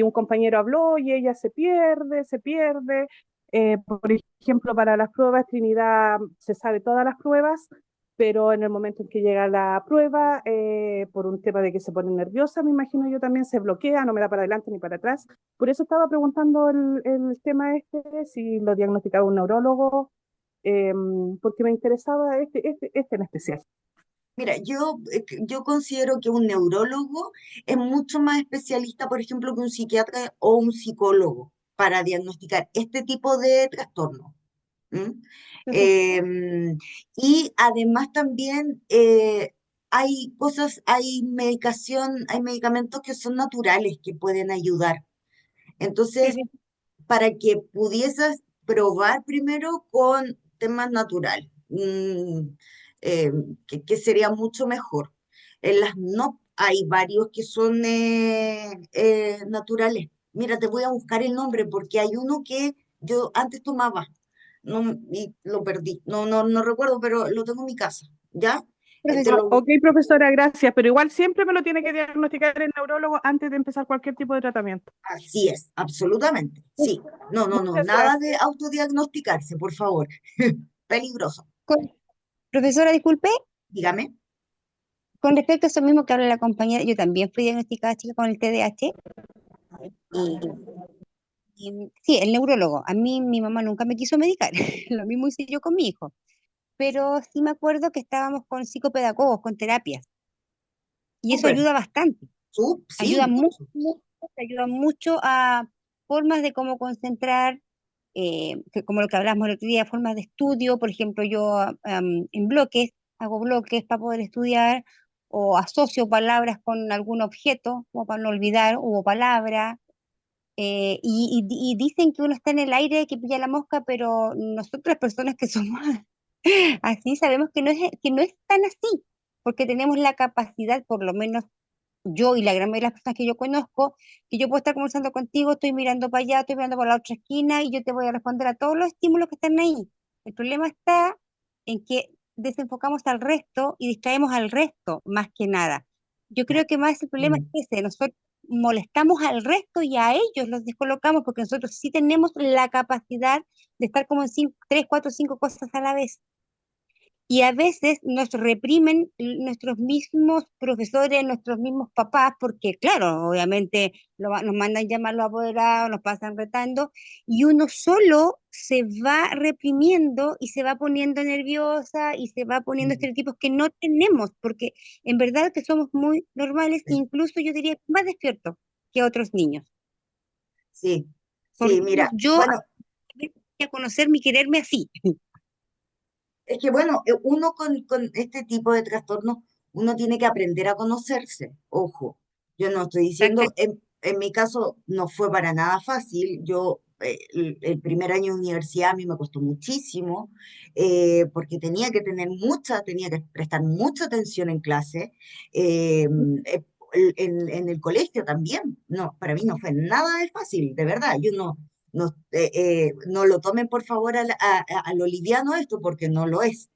un compañero habló y ella se pierde, se pierde. Por ejemplo, para las pruebas, Trinidad se sabe todas las pruebas, pero en el momento en que llega la prueba, por un tema de que se pone nerviosa, me imagino yo también se bloquea, no me da para adelante ni para atrás. Por eso estaba preguntando el tema este, si lo diagnosticaba un neurólogo, eh, porque me interesaba este en especial. Mira, yo considero que un neurólogo es mucho más especialista, por ejemplo, que un psiquiatra o un psicólogo para diagnosticar este tipo de trastornos. ¿M? Y además también hay cosas, hay medicación, hay medicamentos que son naturales que pueden ayudar. Sí, Entonces, sí. para que pudieses probar primero con temas naturales, eh, que sería mucho mejor. En las no hay varios que son naturales. Mira, te voy a buscar el nombre porque hay uno que yo antes tomaba, no, y lo perdí. No recuerdo, pero lo tengo en mi casa. ¿Ya? Te Profesor, lo, Ok, profesora, gracias, pero igual siempre me lo tiene que diagnosticar el neurólogo antes de empezar cualquier tipo de tratamiento. así es, absolutamente. Sí. No, Muchas nada de gracias. autodiagnosticarse, por favor. Peligroso. con- profesora, disculpe, Dígame. con respecto a eso mismo que habla la compañera, yo también fui diagnosticada chica con el TDAH y, sí, el neurólogo. A mí mi mamá nunca me quiso medicar, lo mismo hice yo con mi hijo, pero sí me acuerdo que estábamos con psicopedagogos, con terapias, y eso Súper. ayuda bastante. Sí, Ayuda mucho, mucho. te ayuda mucho a formas de cómo concentrar, como lo que hablamos el otro día, formas de estudio. Por ejemplo, yo en bloques, hago bloques para poder estudiar, o asocio palabras con algún objeto, como para no olvidar, hubo palabra. Y dicen que uno está en el aire, que pilla la mosca, pero nosotros las personas que somos así sabemos que no es tan así, porque tenemos la capacidad, por lo menos yo y la gran mayoría de las personas que yo conozco, que yo puedo estar conversando contigo, estoy mirando para allá, estoy mirando para la otra esquina y yo te voy a responder a todos los estímulos que están ahí. El problema está en que desenfocamos al resto y distraemos al resto más que nada. Yo creo que más el problema Mm. es ese, nosotros molestamos al resto y a ellos los descolocamos porque nosotros sí tenemos la capacidad de estar como en 3, 4, 5 cosas a la vez. Y a veces nos reprimen nuestros mismos profesores, nuestros mismos papás, porque claro, obviamente nos mandan llamar a los apoderados, nos pasan retando, y uno solo se va reprimiendo y se va poniendo nerviosa y se va poniendo Mm. estereotipos que no tenemos, porque en verdad que somos muy normales, incluso yo diría más despiertos que otros niños. Sí, Por lo sí, menos mira, yo bueno, a conocerme y quererme así. es que bueno, uno con este tipo de trastornos, uno tiene que aprender a conocerse. Ojo, yo no estoy diciendo, en mi caso no fue para nada fácil. Yo, el primer año de universidad a mí me costó muchísimo, porque tenía que prestar mucha atención en clase, eh, en el colegio también. No, para mí no fue nada de fácil, de verdad. Yo no lo tomen por favor a lo liviano esto, porque no lo es.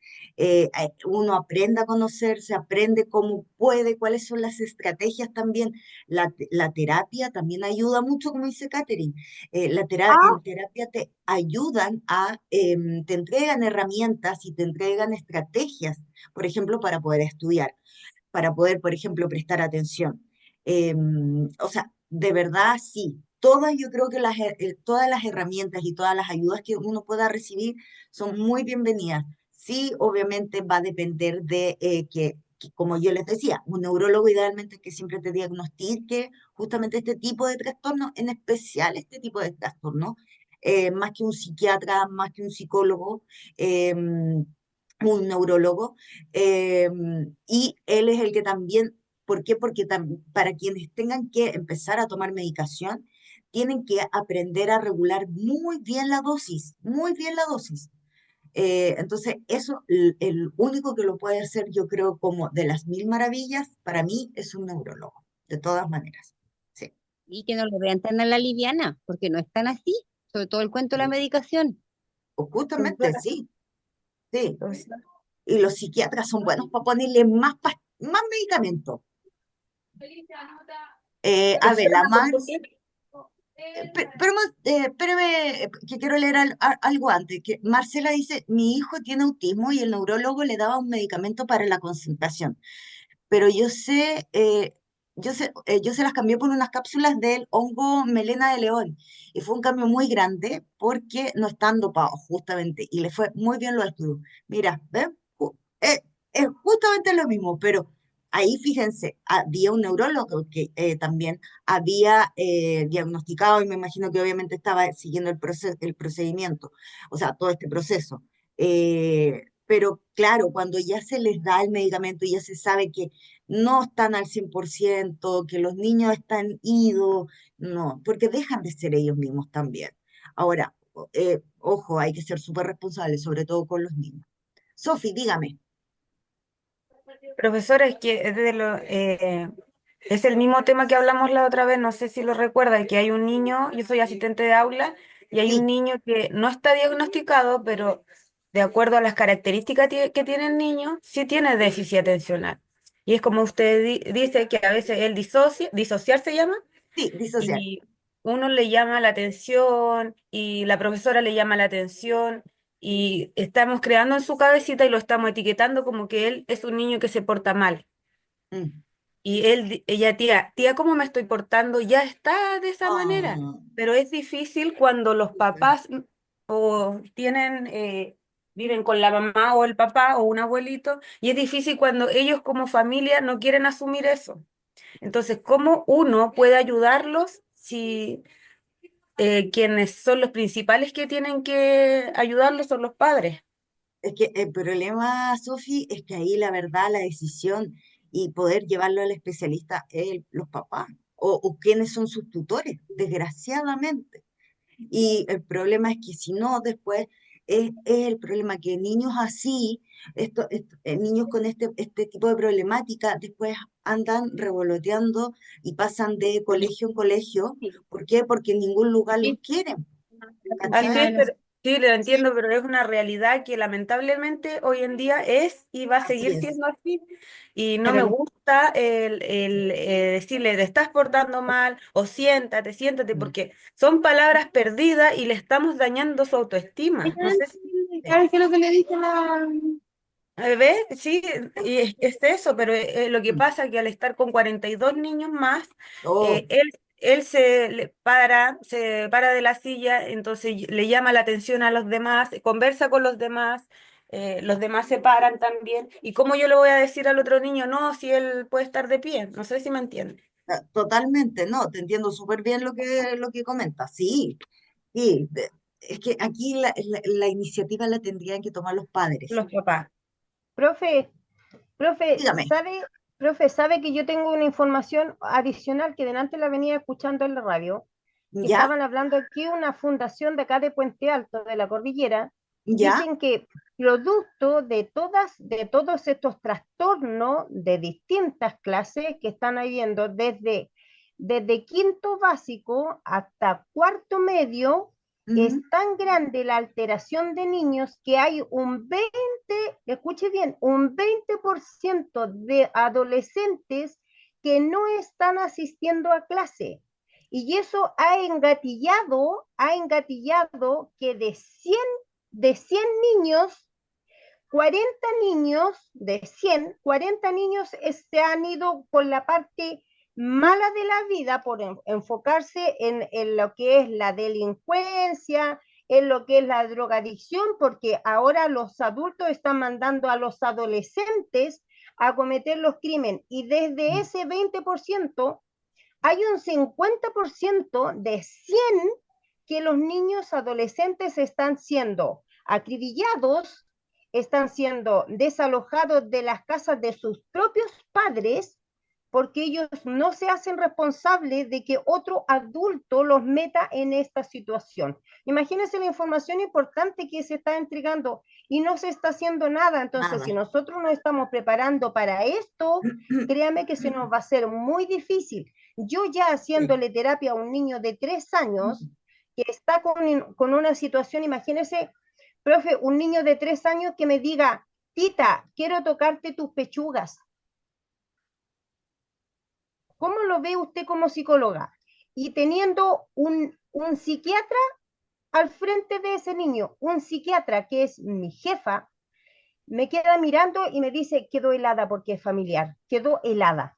Uno aprende a conocerse, aprende cómo puede, cuáles son las estrategias también. La terapia también ayuda mucho, como dice Catherine. En terapia te ayudan te entregan herramientas y te entregan estrategias, por ejemplo, para poder estudiar, para poder, por ejemplo, prestar atención. O sea, de verdad, sí. Yo creo que todas las herramientas y todas las ayudas que uno pueda recibir son muy bienvenidas. Sí, obviamente va a depender de como yo les decía, un neurólogo idealmente que siempre te diagnostique justamente este tipo de trastorno, en especial este tipo de trastorno, más que un psiquiatra, más que un psicólogo, un neurólogo, y él es el que también, ¿por qué? Porque para quienes tengan que empezar a tomar medicación, tienen que aprender a regular muy bien la dosis, muy bien la dosis. Entonces, eso, el único que lo puede hacer, yo creo, como de las mil maravillas, para mí es un neurólogo, de todas maneras. Sí, Y que no lo vean tan a la liviana, porque no es tan así, sobre todo el cuento de la medicación. justamente, sí, sí. y los psiquiatras son buenos para ponerle más medicamentos. A ver, la Marx, espérame, que quiero leer algo antes, que Marcela dice, mi hijo tiene autismo y el neurólogo le daba un medicamento para la concentración, pero yo se las cambié por unas cápsulas del hongo melena de león, y fue un cambio muy grande porque no están dopados, justamente, y le fue muy bien los estudios. Mira, ¿ven? Es justamente lo mismo, pero ahí fíjense, había un neurólogo que también había diagnosticado, y me imagino que obviamente estaba siguiendo el procedimiento, o sea, todo este proceso. Pero claro, cuando ya se les da el medicamento y ya se sabe que no están al 100%, que los niños están idos, no, porque dejan de ser ellos mismos también. Ahora, ojo, hay que ser súper responsables, sobre todo con los niños. Sofi, dígame. Profesora, es que es el mismo tema que hablamos la otra vez, no sé si lo recuerda, que hay un niño, yo soy asistente de aula, y hay un Sí, niño que no está diagnosticado, pero de acuerdo a las características que tiene el niño, sí tiene déficit atencional. Y es como usted dice que a veces él disociar se llama, sí, disociar. y uno le llama la atención y la profesora le llama la atención y estamos creando en su cabecita y lo estamos etiquetando como que él es un niño que se porta mal. Mm. Y ella, tía, ¿cómo me estoy portando? Ya está de esa manera. Ah, Pero es difícil cuando los papás o viven con la mamá o el papá o un abuelito, y es difícil cuando ellos como familia no quieren asumir eso. Entonces, ¿cómo uno puede ayudarlos si quienes son los principales que tienen que ayudarlos son los padres? es que el problema, Sofi, es que ahí la verdad, la decisión y poder llevarlo al especialista es los papás o quienes son sus tutores, desgraciadamente. Y el problema es que si no, después es el problema que niños así, niños con este tipo de problemática, después andan revoloteando y pasan de colegio en colegio. ¿Por qué? Porque en ningún lugar los quieren. Así ¿Cachai? es, pero sí, lo entiendo, pero es una realidad que lamentablemente hoy en día es y va a Así seguir es. siendo así. Y no me Pero gusta el decirle, te estás portando mal, o siéntate, siéntate, porque son palabras perdidas y le estamos dañando su autoestima. No sé si ¿Sabes qué es lo que le dice la... ¿ves? Sí, y es eso, pero lo que pasa es que al estar con 42 niños más, oh, él se para de la silla, entonces le llama la atención a los demás, conversa con los demás se paran también. ¿Y cómo yo le voy a decir al otro niño, no, si él puede estar de pie? No sé si me entiende. totalmente, no, te entiendo súper bien lo que comentas. Sí, sí. Es que aquí la iniciativa la tendrían que tomar los padres. Los papás. Profe, Dígame, profe, sabe que yo tengo una información adicional que delante la venía escuchando en la radio, que ¿ya? estaban hablando aquí una fundación de acá de Puente Alto, de la Cordillera, ¿Ya? dicen que producto de todos estos trastornos de distintas clases que están habiendo desde quinto básico hasta cuarto medio, es Ujú. tan grande la alteración de niños que hay escuche bien, un 20% de adolescentes que no están asistiendo a clase. Y eso ha engatillado que de 100 niños, 40 niños, de 100, 40 niños se han ido con la parte mala de la vida por enfocarse en lo que es la delincuencia, en lo que es la drogadicción, porque ahora los adultos están mandando a los adolescentes a cometer los crímenes. Y desde ese 20%, hay un 50% de 100 que los niños adolescentes están siendo acribillados, están siendo desalojados de las casas de sus propios padres porque ellos no se hacen responsables de que otro adulto los meta en esta situación. Imagínense la información importante que se está entregando y no se está haciendo nada. Entonces, Nada. si nosotros nos estamos preparando para esto, créame que se nos va a hacer muy difícil. Yo ya haciéndole terapia a un niño de 3 años que está con una situación, imagínense, profe, un niño de 3 años que me diga, Tita, quiero tocarte tus pechugas. ¿Cómo lo ve usted como psicóloga? Y teniendo un psiquiatra al frente de ese niño, un psiquiatra que es mi jefa, me queda mirando y me dice, quedó helada porque es familiar, quedó helada.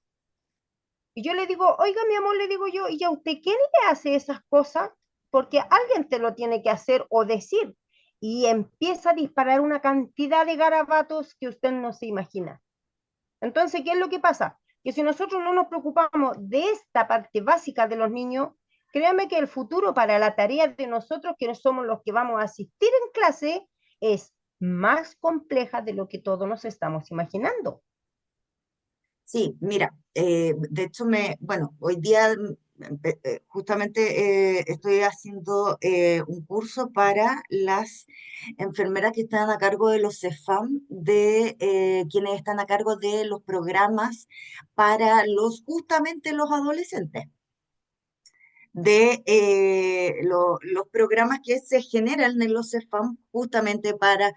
Y yo le digo, oiga, mi amor, le digo yo, ¿y a usted quién le hace esas cosas? Porque alguien te lo tiene que hacer o decir. Y empieza a disparar una cantidad de garabatos que usted no se imagina. Entonces, ¿qué es lo que pasa? Que si nosotros no nos preocupamos de esta parte básica de los niños, créanme que el futuro para la tarea de nosotros, que somos los que vamos a asistir en clase, es más compleja de lo que todos nos estamos imaginando. Sí, mira, de hecho bueno, hoy día justamente estoy haciendo un curso para las enfermeras que están a cargo de los CEFAM, de quienes están a cargo de los programas para justamente los adolescentes, de los programas que se generan en los CEFAM justamente para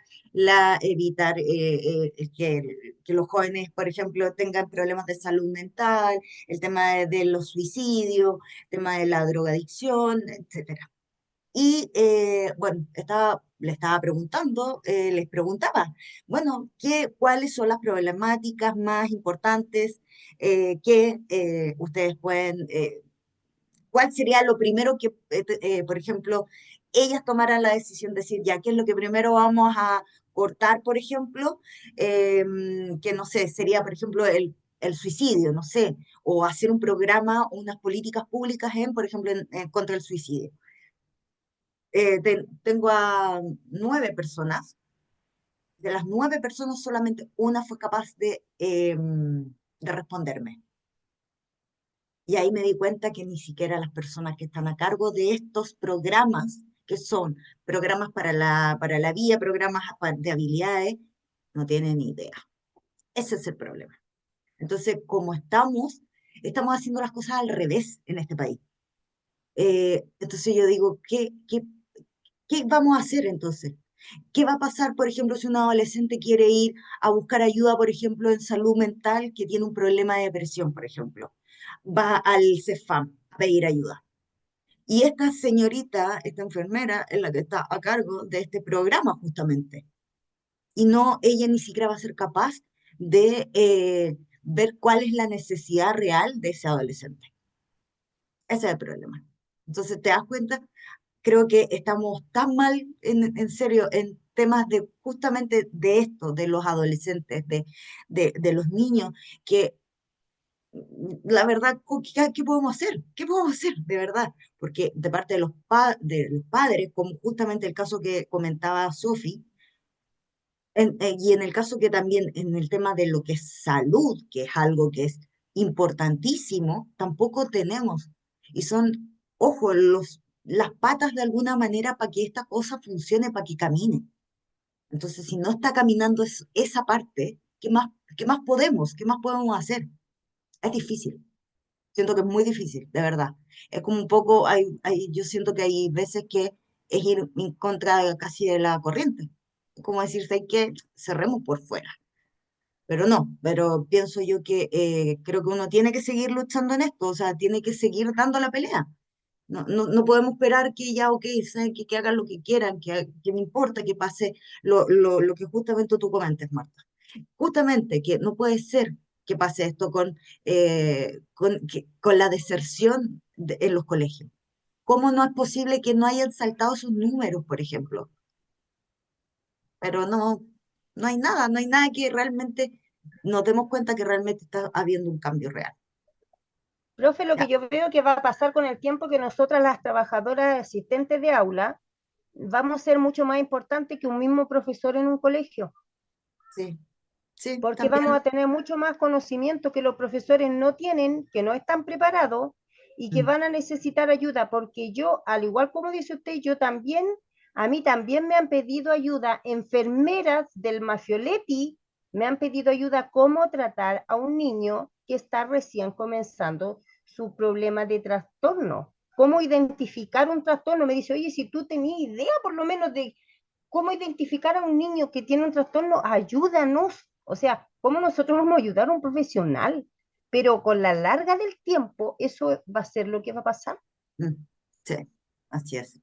evitar que los jóvenes, por ejemplo, tengan problemas de salud mental, el tema de los suicidios, el tema de la drogadicción, etcétera. Y bueno, le estaba preguntando, les preguntaba, bueno, ¿cuáles son las problemáticas más importantes que ustedes pueden ¿cuál sería lo primero que, por ejemplo, ellas tomaran la decisión de decir, ya, qué es lo que primero vamos a cortar, por ejemplo? Que no sé, sería, por ejemplo, el suicidio, no sé, o hacer un programa, unas políticas públicas por ejemplo, contra el suicidio. Tengo a 9 personas. De las 9 personas, solamente una fue capaz de responderme. Y ahí me di cuenta que ni siquiera las personas que están a cargo de estos programas, que son programas para la vida, programas de habilidades, no tienen ni idea. Ese es el problema. Entonces, como estamos haciendo las cosas al revés en este país. Entonces yo digo, ¿qué vamos a hacer entonces? ¿Qué va a pasar, por ejemplo, si un adolescente quiere ir a buscar ayuda, por ejemplo, en salud mental, que tiene un problema de depresión, por ejemplo? Va al CEFAM a pedir ayuda. Y esta señorita, esta enfermera, es la que está a cargo de este programa justamente. Y no, ella ni siquiera va a ser capaz de ver cuál es la necesidad real de ese adolescente. Ese es el problema. Entonces, ¿te das cuenta? Creo que estamos tan mal, en serio, en temas de justamente de esto, de los adolescentes, de los niños, que la verdad, ¿qué podemos hacer? ¿Qué podemos hacer de verdad? Porque de parte de de los padres, como justamente el caso que comentaba Sofi, y en el caso que también en el tema de lo que es salud, que es algo que es importantísimo, tampoco tenemos. Y son, ojo, las patas de alguna manera para que esta cosa funcione, para que camine. Entonces, si no está caminando esa parte, ¿qué más podemos? ¿Qué más podemos hacer? Es difícil. Siento que es muy difícil, de verdad. Es como un poco, yo siento que hay veces que es ir en contra casi de la corriente. Es como decirse, hay que cerremos por fuera. Pero no, pero pienso yo que creo que uno tiene que seguir luchando en esto, o sea, tiene que seguir dando la pelea. No podemos esperar que ya, ok, ¿saben? Que hagan lo que quieran, que no importa que pase lo que justamente tú comentes, Marta. Justamente que no puede ser que pase esto con la deserción en los colegios. ¿Cómo no es posible que no hayan saltado esos números, por ejemplo? Pero no hay nada, no hay nada que realmente nos demos cuenta que realmente está habiendo un cambio real. Profe, lo que Ya, yo veo que va a pasar con el tiempo, que nosotras las trabajadoras asistentes de aula vamos a ser mucho más importantes que un mismo profesor en un colegio, sí, sí, porque vamos también. a tener mucho más conocimiento que los profesores no tienen, que no están preparados y que Mm. van a necesitar ayuda, porque yo, al igual como dice usted, a mí también me han pedido ayuda, enfermeras del Mafioletti me han pedido ayuda cómo tratar a un niño que está recién comenzando su problema de trastorno. ¿Cómo identificar un trastorno? Me dice, oye, si tú tenías idea por lo menos de cómo identificar a un niño que tiene un trastorno, ayúdanos. O sea, ¿cómo nosotros vamos a ayudar a un profesional? Pero con la larga del tiempo, eso va a ser lo que va a pasar. Sí, así es.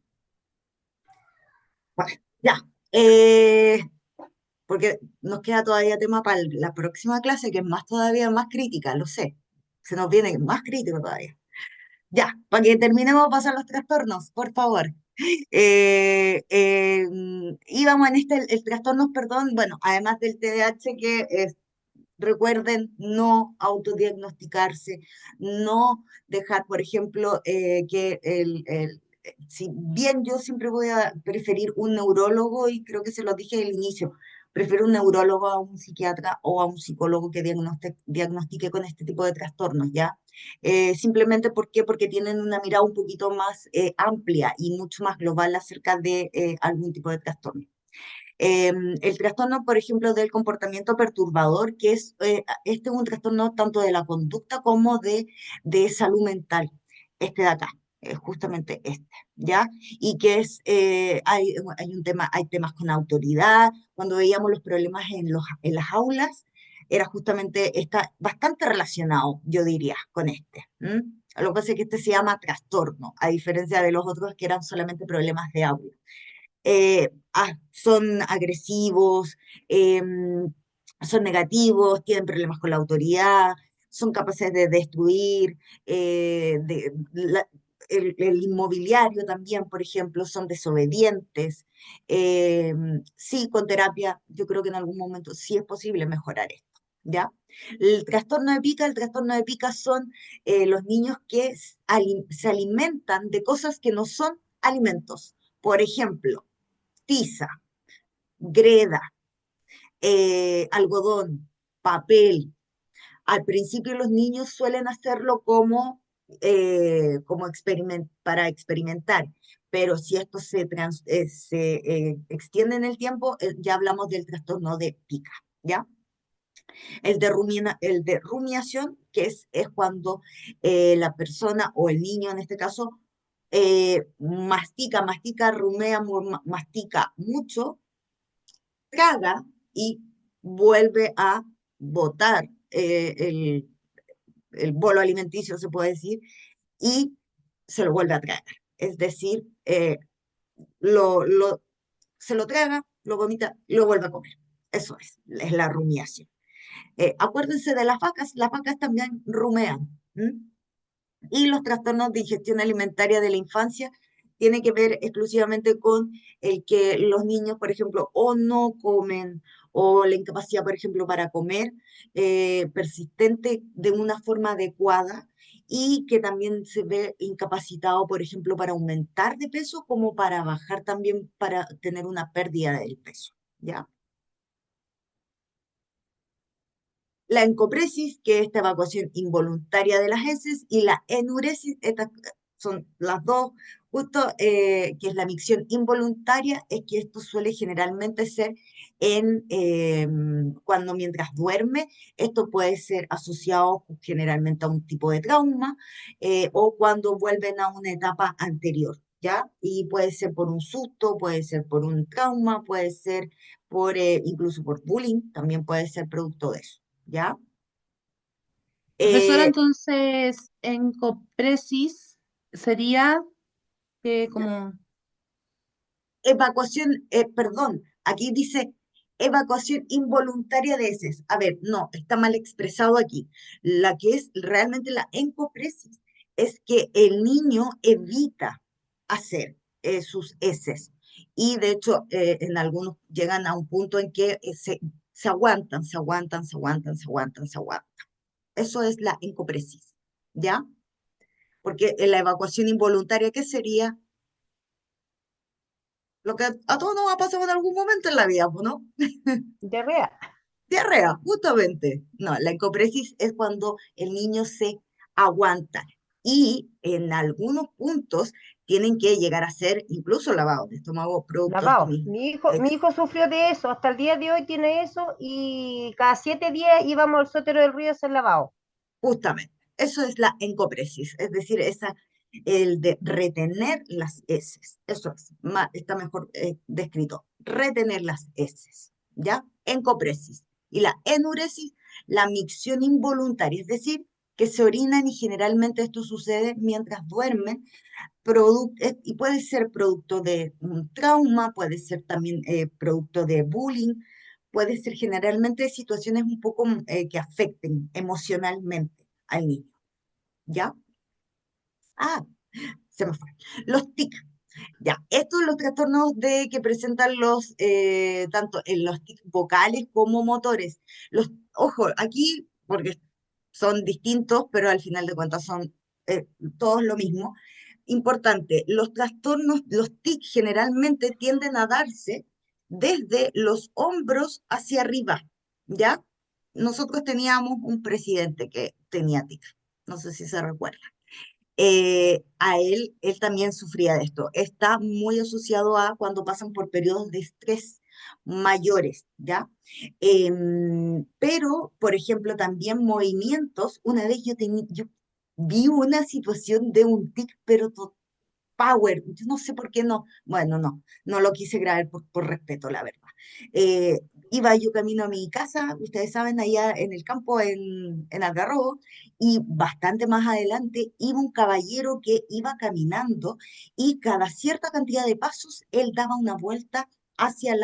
Bueno, ya. Eh, porque nos queda todavía tema para la próxima clase, que es más todavía más crítica, lo sé. Se nos viene más crítico todavía. Ya, para que terminemos de pasar los trastornos, por favor. Íbamos en el trastorno, perdón, bueno, además del TDAH, que recuerden no autodiagnosticarse, no dejar, por ejemplo, que si bien yo siempre voy a preferir un neurólogo, y creo que se lo dije al inicio, prefiero un neurólogo a un psiquiatra o a un psicólogo que diagnostique con este tipo de trastornos, ¿ya? Simplemente, ¿por qué? Porque tienen una mirada un poquito más amplia y mucho más global acerca de algún tipo de trastorno. El trastorno, por ejemplo, del comportamiento perturbador, que es, este es un trastorno tanto de la conducta como de salud mental, este de acá, justamente este, ¿ya? Y que es, hay un tema, hay temas con autoridad, cuando veíamos los problemas en las aulas, era justamente, está bastante relacionado, yo diría, con este. Lo que pasa es que este se llama trastorno, a diferencia de los otros que eran solamente problemas de aula. Son agresivos, son negativos, tienen problemas con la autoridad, son capaces de destruir, el inmobiliario también, por ejemplo, son desobedientes. Sí, con terapia, yo creo que en algún momento sí es posible mejorar esto, ¿ya? El trastorno de pica son los niños que se alimentan de cosas que no son alimentos. Por ejemplo, tiza, greda, algodón, papel. Al principio los niños suelen hacerlo como para experimentar, pero si esto se extiende en el tiempo, ya hablamos del trastorno de pica, ¿ya? El de rumiación, que es cuando la persona o el niño en este caso mastica, rumea, mastica mucho, traga y vuelve a botar el bolo alimenticio, se puede decir, y se lo vuelve a tragar. Es decir, lo, lo- se lo traga, lo vomita, lo vuelve a comer. Eso es la rumiación. Acuérdense de las vacas también rumean. ¿M? Y los trastornos de ingestión alimentaria de la infancia tienen que ver exclusivamente con el que los niños, por ejemplo, o no comen, o la incapacidad, por ejemplo, para comer persistente de una forma adecuada y que también se ve incapacitado, por ejemplo, para aumentar de peso como para bajar también, para tener una pérdida del peso, ¿ya? La encopresis, que es esta evacuación involuntaria de las heces, y la enuresis, estas son las dos, justo, que es la micción involuntaria, es que esto suele generalmente ser cuando mientras duerme, esto puede ser asociado generalmente a un tipo de trauma, o cuando vuelven a una etapa anterior, ¿ya? Y puede ser por un susto, puede ser por un trauma, puede ser incluso por bullying, también puede ser producto de eso. ¿Ya? Profesora, Eh, entonces, en copresis sería como... Perdón, aquí dice evacuación involuntaria de heces. A ver, no, está mal expresado aquí. La que es realmente la encopresis es que el niño evita hacer sus heces. Y de hecho, en algunos llegan a un punto en que se aguantan, se aguantan, se aguantan, se aguantan, se aguantan. Eso es la encopresis, ¿ya? Porque en la evacuación involuntaria, ¿qué sería? Lo que a todos nos ha pasado en algún momento en la vida, pues, ¿no? Diarrea. Diarrea, justamente. No, la encopresis es cuando el niño se aguanta y en algunos puntos tienen que llegar a ser incluso lavados de estómago producto de esto Lavado. mismo. Mi hijo sufrió de eso, hasta el día de hoy tiene eso y cada 7 días íbamos al Sotero del Río a ser lavado. Justamente, eso es la encopresis, es decir, el de retener las heces. Eso es, está mejor descrito. retener las heces, ¿ya? Encopresis. Y la enuresis, la micción involuntaria, es decir, que se orinan y generalmente esto sucede mientras duermen, y puede ser producto de un trauma, puede ser también producto de bullying, puede ser generalmente situaciones un poco que afecten emocionalmente al niño, ¿ya? Ah, se me fue. Los TIC. Ya, estos son los trastornos que presentan tanto en los tics vocales como motores. Ojo, aquí, porque son distintos, pero al final de cuentas son todos lo mismo. Importante, los trastornos, los tics generalmente tienden a darse desde los hombros hacia arriba, ¿ya? Nosotros teníamos un presidente que tenía tics, no sé si se recuerda. Él también sufría de esto. Está muy asociado a cuando pasan por periodos de estrés mayores, ¿ya? Pero, por ejemplo, también movimientos. Una vez yo vi una situación de un tic, pero power, yo no sé por qué no, bueno, no lo quise grabar por respeto, la verdad. Eh, Iba yo camino a mi casa, ustedes saben, allá en el campo, en Algarrobo, y bastante más adelante iba un caballero que iba caminando y cada cierta cantidad de pasos él daba una vuelta hacia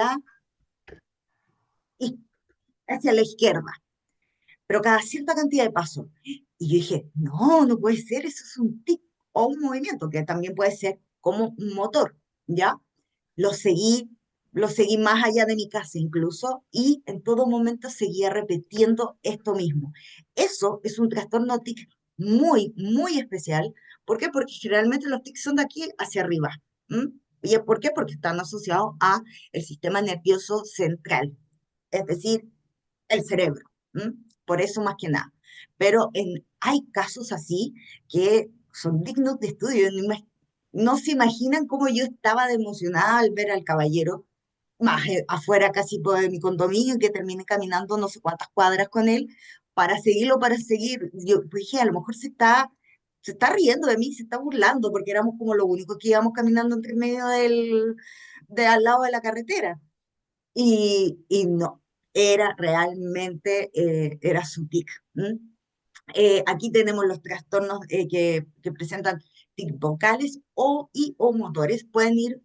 y- hacia la izquierda, pero cada cierta cantidad de pasos. Y yo dije, no puede ser, eso es un tic o un movimiento, que también puede ser como un motor, ¿ya? Lo seguí, lo seguí más allá de mi casa incluso, y en todo momento seguía repitiendo esto mismo. Eso es un trastorno tic muy, muy especial. ¿Por qué? Porque generalmente los tics son de aquí hacia arriba. ¿M? ¿Y por qué? Porque están asociados a el sistema nervioso central, es decir, el cerebro. ¿M? Por eso más que nada. Pero hay casos así que son dignos de estudio. No se imaginan cómo yo estaba de emocionada al ver al caballero más afuera casi por mi condominio, y que terminé caminando no sé cuántas cuadras con él para seguirlo, para seguir. Yo dije, a lo mejor se está riendo de mí, se está burlando, porque éramos como los únicos que íbamos caminando entre medio de al lado de la carretera. Y no, era realmente, era su tic. ¿M? Aquí tenemos los trastornos que presentan tic vocales o motores. Pueden ir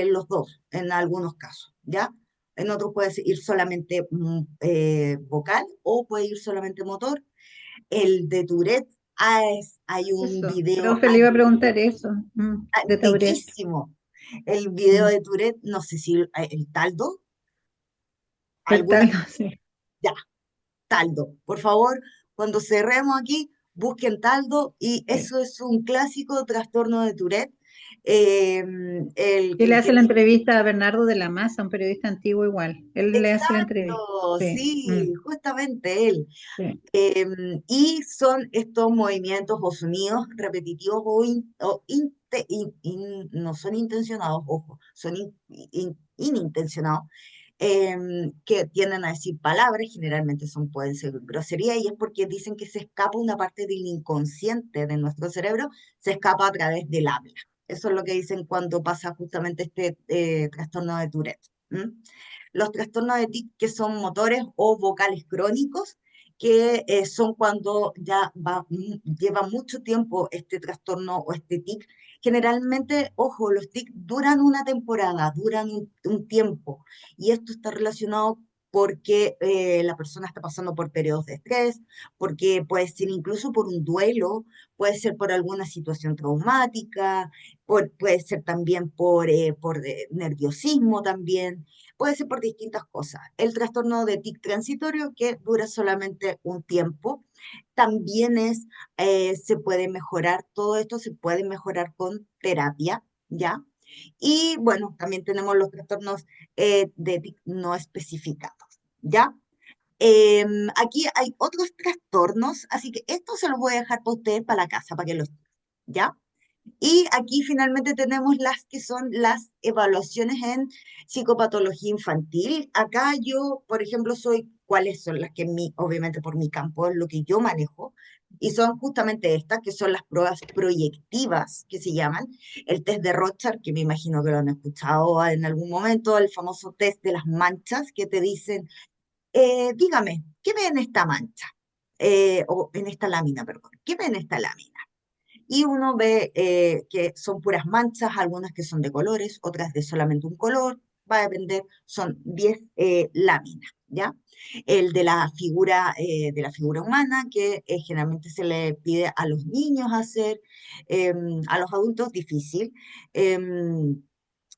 los dos en algunos casos, ¿ya? En otros puede ir solamente vocal o puede ir solamente motor. El de Tourette, hay un Eso, video profe, le iba a preguntar eso, de Tauret. antiquísimo. El video de Tourette, no sé si el Taldo, El alguna, tal, sí. ya, Taldo. Por favor, cuando cerremos aquí, busquen Taldo, y eso es un clásico trastorno de Tourette. Eh, Que le el hace que la entrevista a Bernardo de la Maza, un periodista antiguo igual. Él le hace la entrevista. Exacto, Sí, sí, justamente él. sí. Y son estos movimientos o sonidos repetitivos no son intencionados, ojo, son inintencionados, que tienden a decir palabras, generalmente pueden ser groserías, y es porque dicen que se escapa una parte del inconsciente de nuestro cerebro, se escapa a través del habla. Eso es lo que dicen cuando pasa justamente este trastorno de Tourette. ¿M? Los trastornos de tic, que son motores o vocales crónicos, que son cuando ya lleva mucho tiempo este trastorno o este tic. Generalmente, ojo, los tics duran una temporada, duran un tiempo, y esto está relacionado porque la persona está pasando por periodos de estrés, porque puede ser incluso por un duelo, puede ser por alguna situación traumática, puede ser también por nerviosismo también, puede ser por distintas cosas. El trastorno de tic transitorio, que dura solamente un tiempo, también se puede mejorar, todo esto se puede mejorar con terapia, ¿ya? Y bueno, también tenemos los trastornos de tic no especificados, ¿ya? Aquí hay otros trastornos, así que esto se lo voy a dejar para ustedes para la casa, para que los, ¿ya? Y aquí finalmente tenemos las que son las evaluaciones en psicopatología infantil. Acá yo, por ejemplo, cuáles son las que obviamente por mi campo es lo que yo manejo, Y son justamente estas, que son las pruebas proyectivas, que se llaman, el test de Rorschach, que me imagino que lo han escuchado en algún momento, el famoso test de las manchas, que te dicen, dígame, ¿qué ve en esta mancha? O en esta lámina, perdón, ¿qué ve en esta lámina? Y uno ve que son puras manchas, algunas que son de colores, otras de solamente un color, va a depender, son 10 láminas, ¿ya? El de la figura humana, que generalmente se le pide a los niños hacer, a los adultos difícil.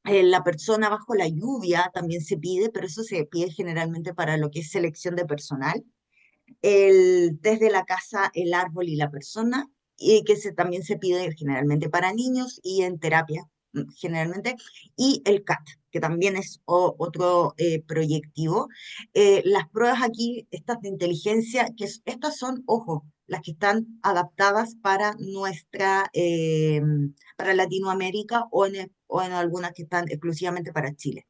La persona bajo la lluvia también se pide, pero eso se pide generalmente para lo que es selección de personal. El test de la casa, el árbol y la persona, y que también se pide generalmente para niños y en terapia, generalmente, y el CAT, que también es otro proyectivo. Las pruebas aquí, estas de inteligencia, estas son, ojo, las que están adaptadas para para Latinoamérica o en algunas que están exclusivamente para Chile.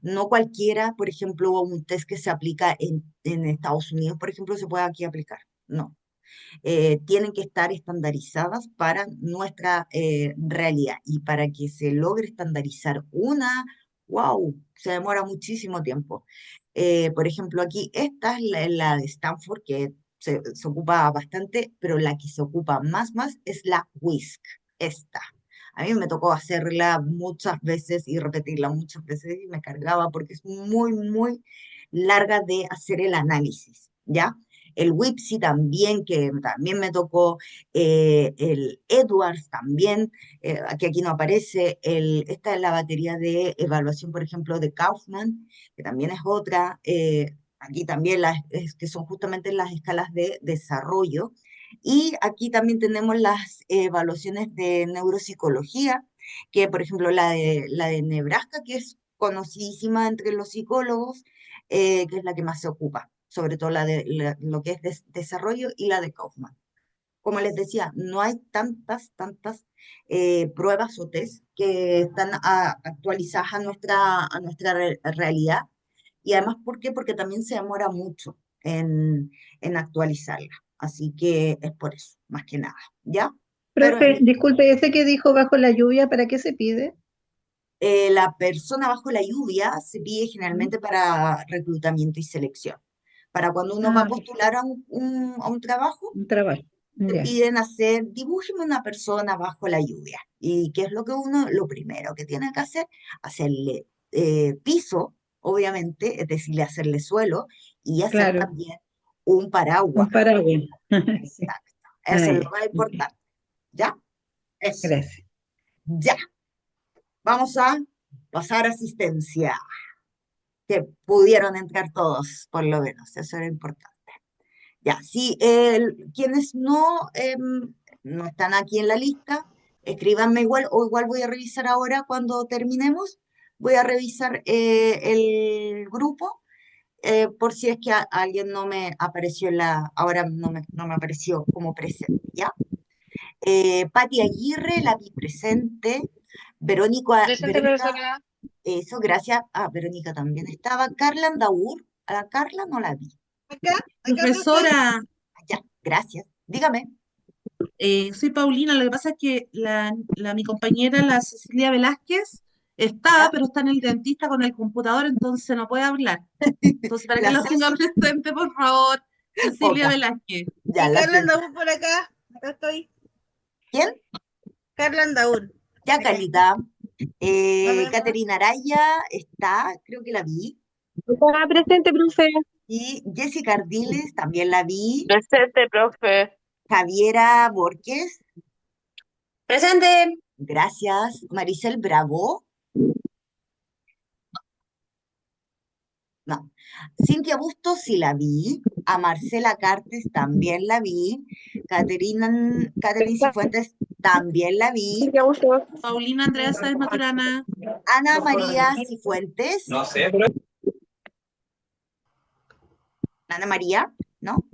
No cualquiera, por ejemplo, un test que se aplica en Estados Unidos, por ejemplo, se puede aquí aplicar. No. Tienen que estar estandarizadas para nuestra realidad. Y para que se logre estandarizar wow, se demora muchísimo tiempo. Por ejemplo, aquí esta es la de Stanford, que se ocupa bastante, pero la que se ocupa más es la WISC, esta. A mí me tocó hacerla muchas veces y repetirla muchas veces y me cargaba porque es muy larga de hacer el análisis, ¿ya? El WIPSI también, que también me tocó, el Edwards también, que aquí no aparece, esta es la batería de evaluación, por ejemplo, de Kaufman, que también es otra, aquí también que son justamente las escalas de desarrollo, y aquí también tenemos las evaluaciones de neuropsicología, que por ejemplo la de Nebraska, que es conocidísima entre los psicólogos, que es la que más se ocupa, sobre todo lo que es desarrollo, y la de Kaufman. Como les decía, no hay tantas pruebas o test que están actualizadas a nuestra realidad. Y además, ¿por qué? Porque también se demora mucho en actualizarla. Así que es por eso, más que nada, ¿ya? Pero Profe, disculpe, ese que dijo bajo la lluvia, ¿para qué se pide? la persona bajo la lluvia se pide generalmente para reclutamiento y selección. Para cuando uno va a postular a un trabajo, Un trabajo. te Ya. piden dibújeme una persona bajo la lluvia. ¿Y qué es lo primero que tiene que hacer? Hacerle piso, obviamente, es decir, hacerle suelo, y hacer Claro, también un paraguas. un paraguas. Sí. Exacto. Eso es Ah, lo más importante. ¿Ya? Eso. gracias. Ya. Vamos a pasar a asistencia. Que pudieron entrar todos, por lo menos. Eso era importante. Ya, sí, quienes no están aquí en la lista, escríbanme igual, o igual voy a revisar ahora cuando terminemos, voy a revisar el grupo, por si es que alguien no me apareció ahora no me apareció como presente, ¿ya? Pati Aguirre, la vi presente, Presente, Verónica, profesora. eso, gracias, Verónica también estaba, Carla Andaur, a la Carla no la vi, Acá, Profesora, ya, gracias, dígame. soy Paulina. Lo que pasa es que mi compañera, la Cecilia Velázquez, está, pero está en el dentista con el computador, entonces no puede hablar. Entonces, para que La lo tenga Ceci, presente, por favor, Cecilia poca, Velázquez. ya, y la Carla Ceci. Andaur por acá. Acá estoy. ¿Quién? Carla Andaur. Ya, Carlita. Nos vemos. Caterina Araya está, creo que la vi. Está presente, profe. Y Jessica Ardiles también la vi. Presente, profe. Javiera Borges, Presente. gracias. Maricel Bravo, no. Cintia Bustos sí la vi. A Marcela Cartes también la vi. Catherine Cifuentes también la vi. Paulina Andrea Sáenz Maturana. Ana María Cifuentes. No sé. Ana María, ¿no?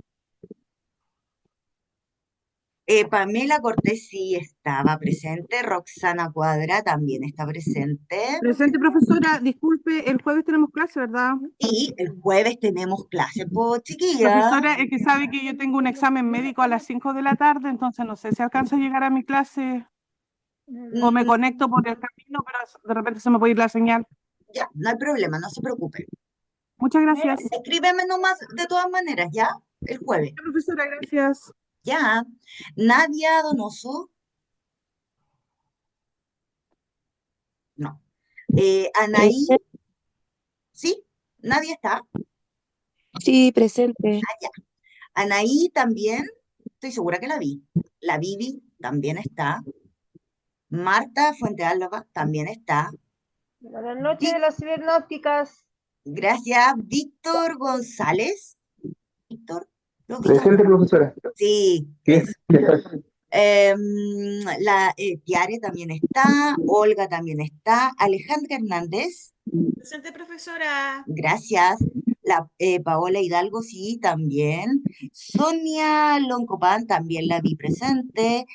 Pamela Cortés sí estaba presente, Roxana Cuadra también está presente. Presente, profesora. Disculpe, el jueves tenemos clase, ¿verdad? Y el jueves tenemos clase, pues chiquilla. Profesora, es que sabe que yo tengo un examen médico a las 5 de la tarde, entonces no sé si alcanzo a llegar a mi clase o me conecto por el camino, pero de repente se me puede ir la señal. Ya, no hay problema, no se preocupe. Muchas gracias. Escríbeme nomás de todas maneras, ¿ya? El jueves. Profesora, gracias. Ya. Nadia Donoso. No. Anaí. ¿Sí? ¿Nadie está? Sí, presente. Ah, ya. Anaí también, estoy segura que la vi. La Vivi también está. Marta Fuente Álava también está. Buenas noches de las cibernáuticas. Gracias. Víctor González. Víctor. ¿Lo Víctor? Presente, profesora. Sí. Sí. Tiare también está. Olga también está. Alejandra Hernández. Presente, profesora. Gracias. Paola Hidalgo, sí, también. Sonia Loncopan, también la vi presente.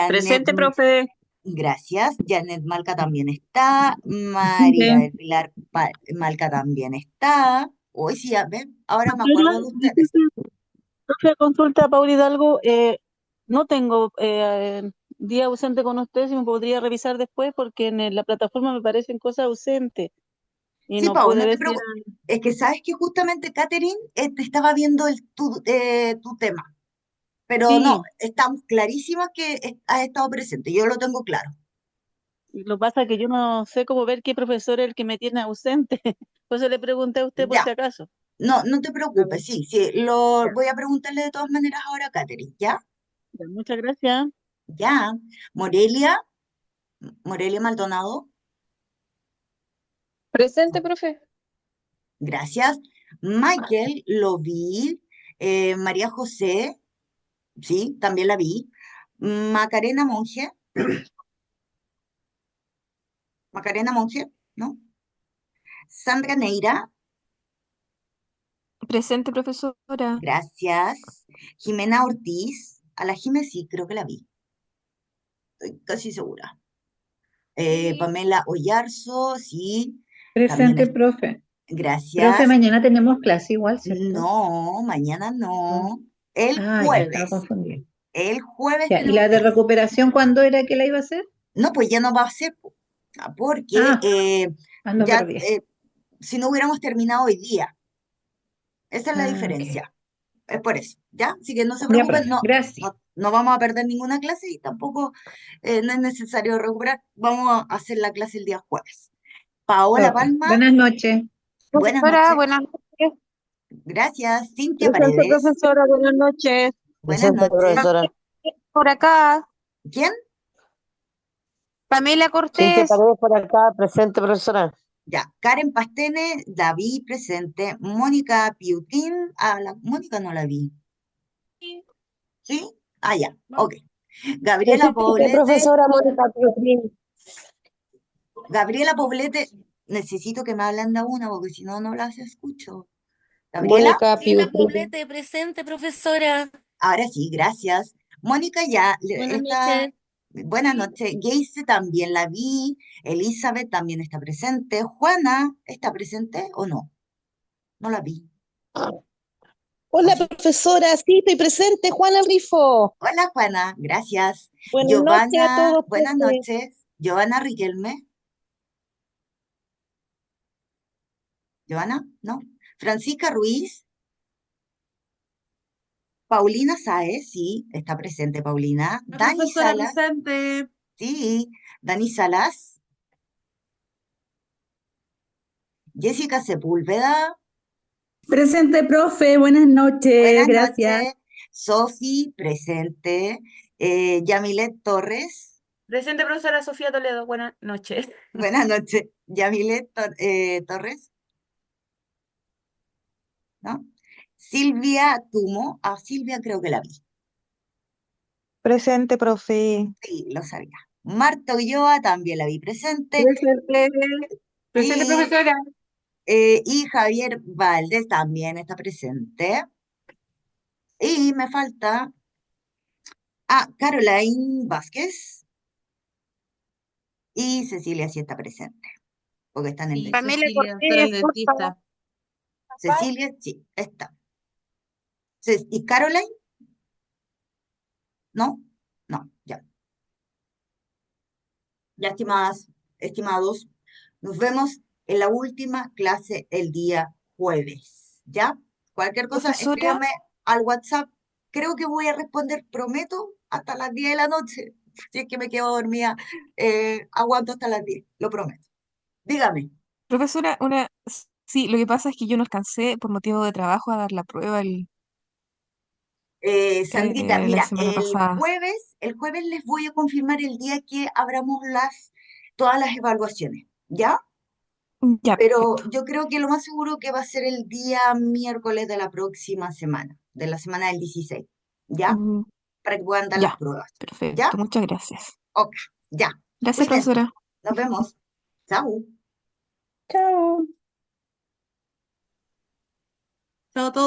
Presente, profe. Gracias. Janet Malca también está. María del Pilar Malca también está. Hoy sí, a ver, ahora me acuerdo de ustedes. Profe, consulta a Paula Hidalgo. No tengo día ausente con usted, si me podría revisar después, porque en la plataforma me parecen cosas ausentes. Y Sí, no Pau, pude no te ver si preocupes. eran. Es que sabes que justamente, Catherine, te estaba viendo tu tema. Pero no, Sí, estamos clarísimas que has estado presente. Yo lo tengo claro. y lo que pasa es que yo no sé cómo ver qué profesor es el que me tiene ausente. Por eso le pregunté a usted por Ya. si acaso. No, no te preocupes, sí, voy a preguntarle de todas maneras ahora a Catherine, ¿ya? Ya, muchas gracias. Ya. Morelia Maldonado, Presente, profe. gracias. Michael, lo vi. María José, sí, también la vi. Macarena Monge, ¿no? Sandra Neira, Presente, profesora. gracias. Jimena Ortiz, a la Jimé sí, creo que la vi, estoy casi segura. Pamela Oyarzo, sí, también Presente, profe. gracias. Profe, mañana tenemos clase igual, ¿cierto? No, mañana no. El Ah, ya jueves. estaba confundida. El jueves Ya, ¿y tenemos la de clase. recuperación cuándo era que la iba a hacer? No, pues ya no va a ser, po, porque Ah, ando ya perdida. si no hubiéramos terminado hoy día, esa es la Ah, ok. diferencia. Es por eso, ¿ya? Así que no se Ya, preocupen, profe, gracias. no vamos a perder ninguna clase y tampoco no es necesario recuperar. Vamos a hacer la clase el día jueves. Paola Ok. Palma, Buenas noches. buenas Profesora, noches. buenas noches. Gracias. Cintia Presente, Paredes, profesora. Buenas noches. buenas Presente, noches. profesora. Por acá. ¿Quién? Pamela Cintia Cortés. Paredes por acá. Presente, profesora. Ya, Karen Pastene, la vi presente. Mónica Piutín, Mónica no la vi. ¿Sí? Ah, ya, ok. Gabriela Presente, Poblete, profesora Mónica Piotrín. necesito que me hablen de una porque si no, no las escucho. Gabriela, Mónica Gabriela Piotrín. Poblete, presente, profesora. ahora sí, gracias. Mónica ya, Buenas noches. buenas noches. Geise también la vi. Elizabeth también está presente. Juana, ¿está presente o no? No la vi. Hola, Así. profesora, sí, estoy presente, Juana Rifo. Hola, Juana, gracias. Buenas noches a todos, Buenas profe. noches. Giovanna Riquelme. Giovanna, ¿no? Francisca Ruiz. Paulina Saez, sí, está presente Paulina. La Dani profesora Salas, presente. sí. Dani Salas. Jessica Sepúlveda. Presente, profe, buenas noches, Buenas gracias. noches. Sofi, presente. Yamilet Torres. Presente, profesora Sofía Toledo. Buenas noches. Buenas noches. Yamilet Torres, ¿no? Silvia Tumo. Ah, Silvia creo que la vi. Presente, profe. Sí, lo sabía. Marta Ulloa también la vi presente. Presente. Presente, Y, profesora. y Javier Valdés también está presente. Y me falta Caroline Vázquez y Cecilia sí está presente, porque están en Y dentista. Pamela Cecilia, tú eres Cortés, por favor. dentista. Cecilia sí está. ¿Y Caroline? ¿No? No, ya. Ya, estimados, nos vemos en la última clase el día jueves, ¿ya? Cualquier cosa, Profesora, escríbame al WhatsApp. Creo que voy a responder, prometo, hasta las 10 de la noche. Si es que me quedo dormida, aguanto hasta las 10, lo prometo. Dígame. Profesora, sí, lo que pasa es que yo no alcancé por motivo de trabajo a dar la prueba Sandrita, la mira, semana pasada. el jueves les voy a confirmar el día que abramos todas las evaluaciones, ¿ya? Ya, Pero perfecto. yo creo que lo más seguro que va a ser el día miércoles de la próxima semana, de la semana del 16, ¿ya? Mm, Para que puedan dar las Ya, pruebas, ¿ya? perfecto. Muchas gracias. Ok, ya. Gracias, Cuídense. profesora. Nos vemos. Chao. Chao. Chao a todos.